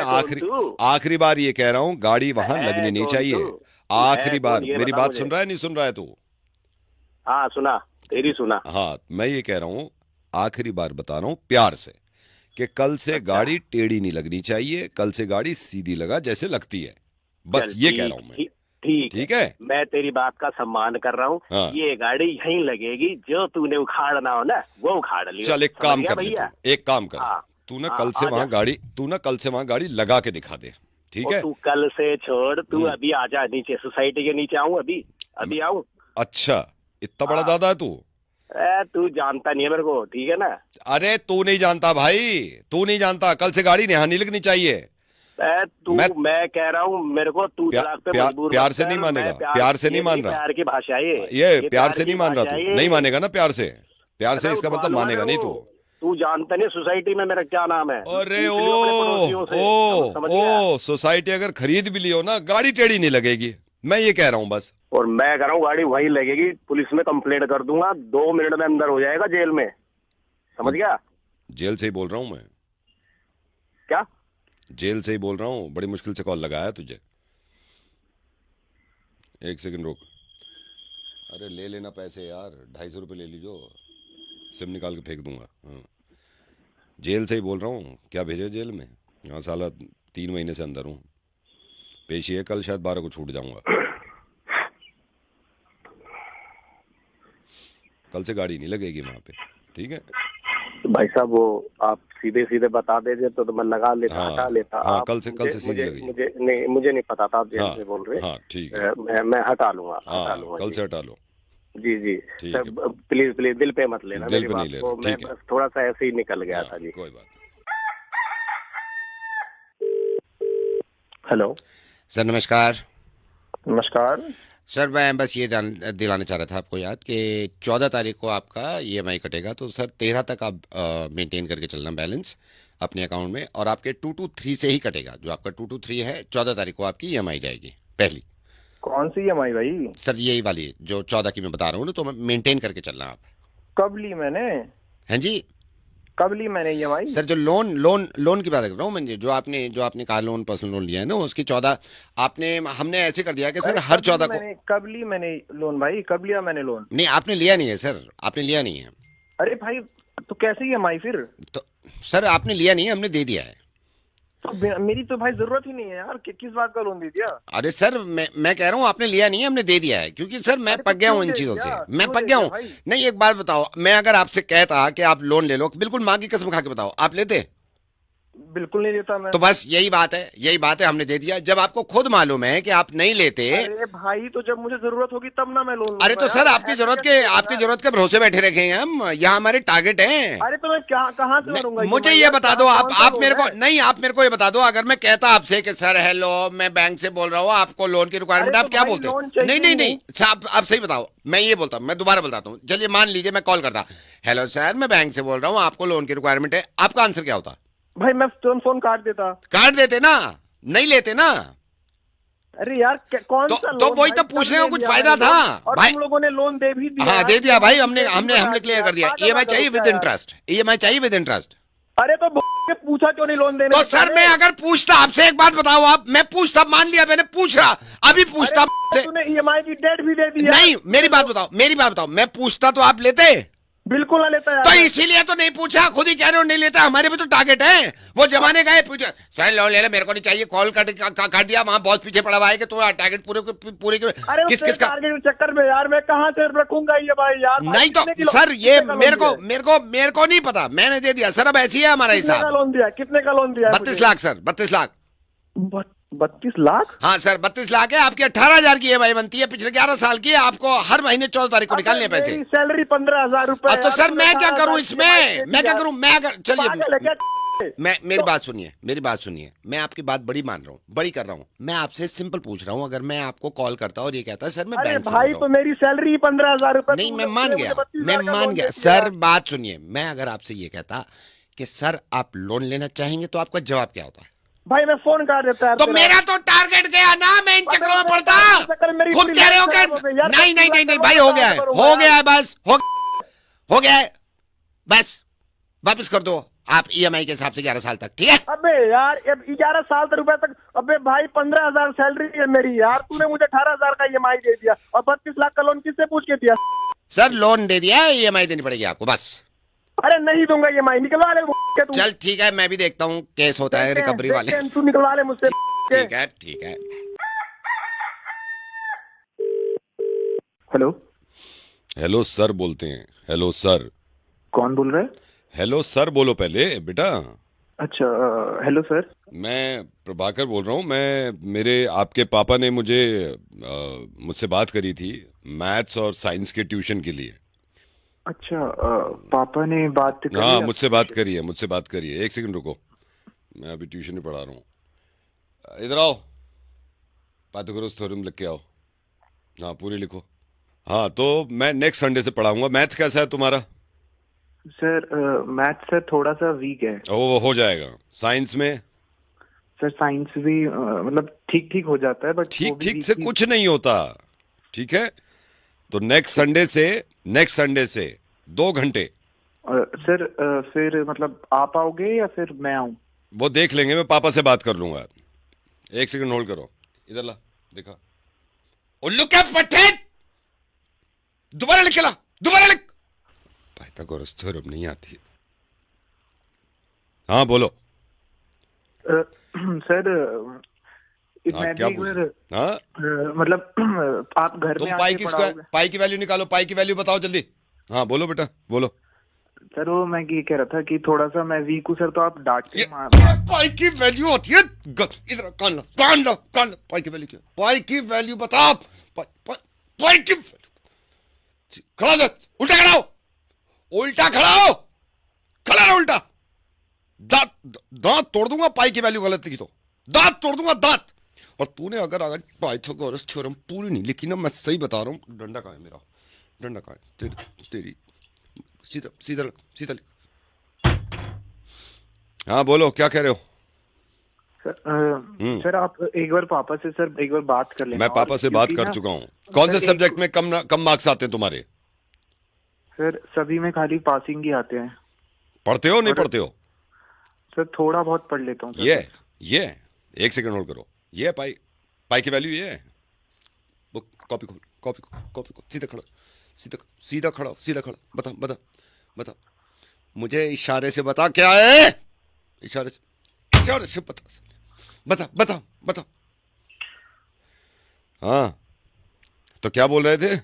आखिरी बार ये कह रहा हूँ, गाड़ी वहां लगनी नहीं चाहिए। आखिरी बार। मेरी बात सुन रहा है नहीं सुन रहा है तू? हाँ सुना, तेरी सुना। हाँ मैं ये कह रहा हूँ, आखिरी बार बता रहा हूँ प्यार से, कि कल से गाड़ी टेढ़ी नहीं लगनी चाहिए, कल से गाड़ी सीधी लगा जैसे लगती है। बस ये कह रहा हूँ मैं। ठीक है, मैं तेरी बात का सम्मान कर रहा हूँ। हाँ। ये गाड़ी यहीं लगेगी, जो तूने उखाड़ना हो ना वो उखाड़ लियो। चल एक काम कर भैया, एक काम कर, तू ना कल से वहां गाड़ी लगा के दिखा दे, ठीक है? तू कल से छोड़, तू अभी आजा नीचे, सोसाइटी के नीचे आऊं? अभी आऊं? अच्छा इतना बड़ा दादा है तू? तू जानता नहीं है मेरे को, ठीक है ना? अरे तू नहीं जानता भाई, तू नहीं जानता। कल से गाड़ी यहाँ नहीं लगनी चाहिए। मैं कह रहा हूँ, मेरे को तू प्यार से नहीं मानेगा, प्यार से नहीं मान रहा। प्यार की भाषा है ये प्यार से नहीं मान रहा तू, नहीं मानेगा ना प्यार से इसका मतलब मानेगा नहीं तू जानता नहीं सोसाइटी में मेरा क्या नाम है? अरे ओ सोसाइटी अगर खरीद भी लियो ना, गाड़ी टेढ़ी नहीं लगेगी, मैं ये कह रहा हूँ बस। और मैं कह रहा हूँ गाड़ी वहीं लगेगी, पुलिस में कंप्लेंट कर दूंगा, 2 मिनट में अंदर हो जाएगा जेल में, समझ गया? जेल से ही बोल रहा हूँ मैं। क्या? जेल से ही बोल रहा हूँ, बड़ी मुश्किल से कॉल लगाया तुझे। एक सेकंड रुक। अरे ले लेना पैसे यार, 250 रुपये ले लीजो, सिम निकाल के फेंक दूंगा। हाँ, जेल से ही बोल रहा हूँ। क्या भेजो जेल में? हाँ साला 3 महीने से अंदर हूँ। पेशी है कल, शायद 12 को छूट जाऊंगा। कल से गाड़ी नहीं लगेगी वहां पे, ठीक है भाई साहब? वो आप सीधे सीधे बता देते तो मैं लगा लेता, हाँ, हटा लेता। हाँ, आप कल से सीधी लगेगी। मुझे नहीं पता था आप जेल हाँ, से बोल रहे। हाँ ठीक है, मैं हटा लूंगा, हाँ, कल जी। से हटा लो। जी जी ठीक सर, है। प्लीज प्लीज दिल पे मत लेना दिल मेरी पे बात नहीं ले को, रहा, मैं ठीक है। बस थोड़ा सा ऐसे ही निकल गया हाँ, था जी। कोई बात हेलो सर नमस्कार। नमस्कार। सर मैं बस ये दिलाना चाह रहा था आपको याद कि 14 तारीख को आपका ईएमआई कटेगा, तो सर 13 तक आप मेंटेन करके चलना बैलेंस अपने अकाउंट में, और आपके 223 से ही कटेगा। जो आपका 223 है, 14 तारीख को आपकी ईएमआई जाएगी पहली। कौन सी ईएमआई भाई? सर यही वाली जो 14 की मैं बता रहा हूँ ना, तो मेंटेन करके चलना आप। कब ली मैंने? हैं जी? कब ली मैंने ईएमआई? सर जो लोन की बात कर रहा हूँ मैं, जो आपने कार लोन पर्सनल लोन लिया है ना, उसकी 14 हमने ऐसे कर दिया कि सर हर 14 को। कब ली मैंने लोन भाई? कब लिया मैंने लोन? नहीं आपने लिया नहीं है सर, आपने लिया नहीं है। अरे भाई तो कैसे ईएमआई फिर? तो सर आपने लिया नहीं है, हमने दे दिया है। तो मेरी तो भाई जरूरत ही नहीं है यार, किस बात का लोन दे दिया? अरे सर मैं कह रहा हूँ आपने लिया नहीं है, हमने दे दिया है, क्योंकि सर मैं पक गया हूँ इन चीजों से, मैं पक गया हूँ। नहीं एक बात बताओ, मैं अगर आपसे कहता कि आप लोन ले लो, बिल्कुल माँ की कसम खा के बताओ, आप लेते? बिल्कुल नहीं लेता मैं। तो बस यही बात है, हमने दे दिया। जब आपको खुद मालूम है कि आप नहीं लेते। अरे भाई तो जब मुझे जरूरत होगी तब ना मैं लोन। अरे तो सर आपकी जरूरत के भरोसे बैठे रखे हैं हम, यहाँ हमारे टारगेट हैं। अरे तो मैं कहाँ से भरूंगा? मुझे ये बता दो, आप मेरे को नहीं, आप मेरे को ये बता दो, अगर मैं कहता आपसे कि सर हेलो मैं बैंक से बोल रहा हूँ, आपको लोन की रिक्वायरमेंट, आप क्या बोलते? नहीं आप सही बताओ। मैं ये बोलता हूँ, मैं दोबारा बताता हूँ। चलिए मान लीजिए मैं कॉल करता, हेलो सर मैं बैंक से बोल रहा हूँ, आपको लोन की रिक्वायरमेंट है, आपका आंसर क्या होता? भाई मैं फोन काट देता। काट देते ना, नहीं लेते ना। अरे यार कौन सा तो वही तो पूछ रहे हो, कुछ फायदा था और भाई? तुम लोगों ने लोन दे भी दिया। हाँ दे दिया भाई, हमने क्लियर कर दिया। ईएमआई चाहिए विद इंटरेस्ट, ईएमआई चाहिए विद इंटरेस्ट। अरे तो पूछा क्यों नहीं लोन देने? तो सर मैं अगर पूछता आपसे, एक बात बताओ आप, मैं पूछता, मान लिया मैंने पूछ रहा, अभी पूछता तूने ईएमआई की डेट भी दे दी। नहीं मेरी बात बताओ, मैं पूछता तो आप लेते? बिल्कुल ना लेता यार। तो इसीलिए तो नहीं पूछा, खुद ही कह रहे हो नहीं लेता। हमारे भी तो टारगेट है, वो जमाने का है। पूछा सर लोन ले ले, मेरे को नहीं चाहिए, कॉल काट दिया, वहां बहुत पीछे पड़ा हुआ है कि तुम्हारा टारगेट पूरे किस का टारगेट चक्कर में यार मैं कहाँ से रखूंगा ये भाई यार? नहीं तो सर ये मेरे को नहीं पता, मैंने दे दिया सर। अब ऐसी है हमारा हिसाब। लोन दिया? कितने का लोन दिया? 32 लाख सर, 32 लाख। 32 लाख? हाँ सर 32 लाख है। आपकी 18,000 की ईएमआई बनती है, पिछले 11 साल की है। आपको हर महीने 14 तारीख को निकालने पैसे। सैलरी 15,000 रुपए। तो सर मैं क्या करूं इसमें? मैं क्या करूं? मैं अगर चलिए मेरी बात सुनिए, मैं आपकी बात बड़ी मान रहा हूँ, बड़ी कर रहा हूँ। मैं आपसे सिंपल पूछ रहा हूँ, अगर मैं आपको कॉल करता और ये कहता सर मैं बैंक से भाई तो मेरी सैलरी 15,000 रुपए। नहीं मैं मान गया सर। बात सुनिए, मैं अगर आपसे ये कहता कि सर आप लोन लेना चाहेंगे, तो आपका जवाब क्या होता है? भाई मैं फोन कर देता है। तो मेरा तो टारगेट गया ना, मैं इन चक्रों में पड़ता। खुद कह रहे हो कि नहीं भाई हो गया है बस, हो गया है बस, वापस कर दो आप ईएमआई के हिसाब से 11 साल तक, ठीक है? अबे यार 11 साल रुपए तक। अबे भाई 15,000 सैलरी है मेरी यार, तूने मुझे 18,000 का ईएमआई दे दिया और 32 लाख का लोन किससे पूछ के दिया? सर लोन दे दिया, ईएमआई देनी पड़ेगी आपको बस। अरे नहीं दूंगा ईएमआई, निकलवा ले तू। चल ठीक है, मैं भी देखता हूँ केस होता है रिकवरी वाले। तू निकलवा ले मुझसे। ठीक है। हेलो सर बोलते हैं। Hello sir. कौन बोल रहा है? हेलो सर बोलो पहले बेटा। अच्छा हेलो सर। मैं प्रभाकर बोल रहा हूँ। मेरे आपके पापा ने मुझसे बात करी थी मैथ्स और साइंस के ट्यूशन के लिए। अच्छा पापा ने बात करी? हाँ मुझसे बात करी है। एक सेकंड रुको, मैं अभी ट्यूशन में पढ़ा रहा हूँ। इधर आओ, पाइथागोरस थ्योरम लिख के आओ। हाँ पूरी लिखो। हाँ तो मैं नेक्स्ट संडे से पढ़ाऊंगा। मैथ्स कैसा है तुम्हारा? सर मैथ्स सर थोड़ा सा वीक है। वो हो जाएगा। साइंस में? सर साइंस भी मतलब ठीक ठीक हो जाता है, बट ठीक ठीक से कुछ नहीं होता, ठीक है? तो नेक्स्ट संडे से 2 घंटे सर फिर मतलब आप आओगे या फिर मैं आऊँ? वो देख लेंगे, मैं पापा से बात कर लूंगा। 1 सेकंड होल्ड करो, इधर ला, देखा उल्लू क्या पट्टे, दोबारा लिख के ला, दोबारा लिख। पाइथागोरस थ्योरम नहीं आती। हाँ बोलो। सर मैं क्या भी एक पूछ? बार हाँ मतलब आप घर में तुम पाई आके की पढ़ाओगे? पाई की वैल्यू निकालो, पाई की वैल्यू बताओ जल्दी। हाँ बोलो बेटा बोलो। सर वो मैं ये कह रहा था कि थोड़ा सा मैं वीक हूँ सर, तो आप डांट के ये पाई की वैल्यू होती है, इधर कान लो, पाई की वैल्यू क्या? पाई की वैल्यू बता, पाई की खड़ा दो, उल्टा खड़ा हो, उल्टा खड़ा हो, खड़ा रहो उल्टा। दांत तोड़ दूंगा, पाई की वैल्यू गलत लिखी तो दांत तोड़ दूंगा, दांत। और तूने अगर पाइथागोरस थ्योरम पूरी नहीं लिखी ना, मैं सही बता रहा हूँ। डंडा कहाँ है मेरा, डंडा कहाँ है? तेरी सीधा सीधा सीधा लिख। हाँ बोलो, क्या कह रहे हो? सर आप एक बार पापा से सर एक बार बात कर लेना। मैं पापा से बात कर चुका हूँ। कौन से सब्जेक्ट में कम मार्क्स आते हैं तुम्हारे? सर सभी में खाली पासिंग ही आते हैं। पढ़ते हो नहीं पढ़ते हो? सर थोड़ा बहुत पढ़ लेता हूँ। ये 1 सेकंड होल्ड करो। ये पाई की वैल्यू ये है। बुक कॉपी खोल, सीधा खड़ा, बता। मुझे इशारे से बता क्या है, इशारे से बता। हाँ तो क्या बोल रहे थे?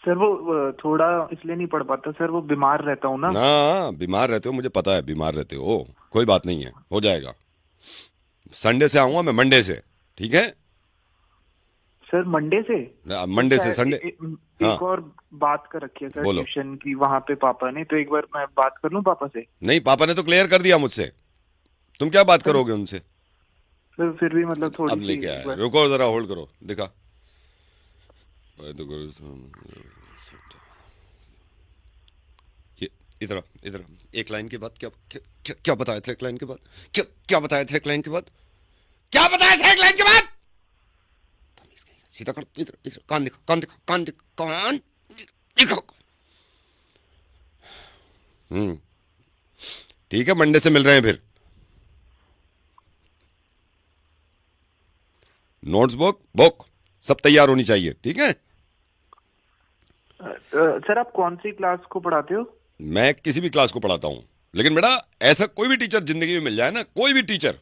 सर वो थोड़ा इसलिए नहीं पढ़ पाता सर, वो बीमार रहता हूँ ना। बीमार रहते हो, मुझे पता है बीमार रहते हो, कोई बात नहीं है, हो जाएगा। संडे से आऊंगा मैं, मंडे से, ठीक है? सर मंडे से संडे। एक और बात कर रखी है सर ट्यूशन की वहाँ पे पापा ने, तो एक बार मैं बात कर लूँ पापा से? नहीं, पापा ने तो क्लियर कर दिया मुझसे, तुम क्या बात करोगे उनसे? सर फिर भी मतलब थोड़ी अब लेके आया, रुको जरा होल्ड करो, दिखा। इधर एक लाइन के बाद क्या बताया था? एक लाइन के बाद क्या बताया था? एक लाइन के बाद क्या बताया था? एक लाइन के बाद सीधा कर, इधर कान दिखा। ठीक है, मंडे से मिल रहे हैं फिर। नोट्स बुक सब तैयार होनी चाहिए, ठीक है? सर आप कौन सी क्लास को पढ़ाते हो? मैं किसी भी क्लास को पढ़ाता हूं, लेकिन बेटा ऐसा कोई भी टीचर जिंदगी में मिल जाए ना, कोई भी टीचर,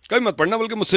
कभी मत पढ़ना, बल्कि मुझसे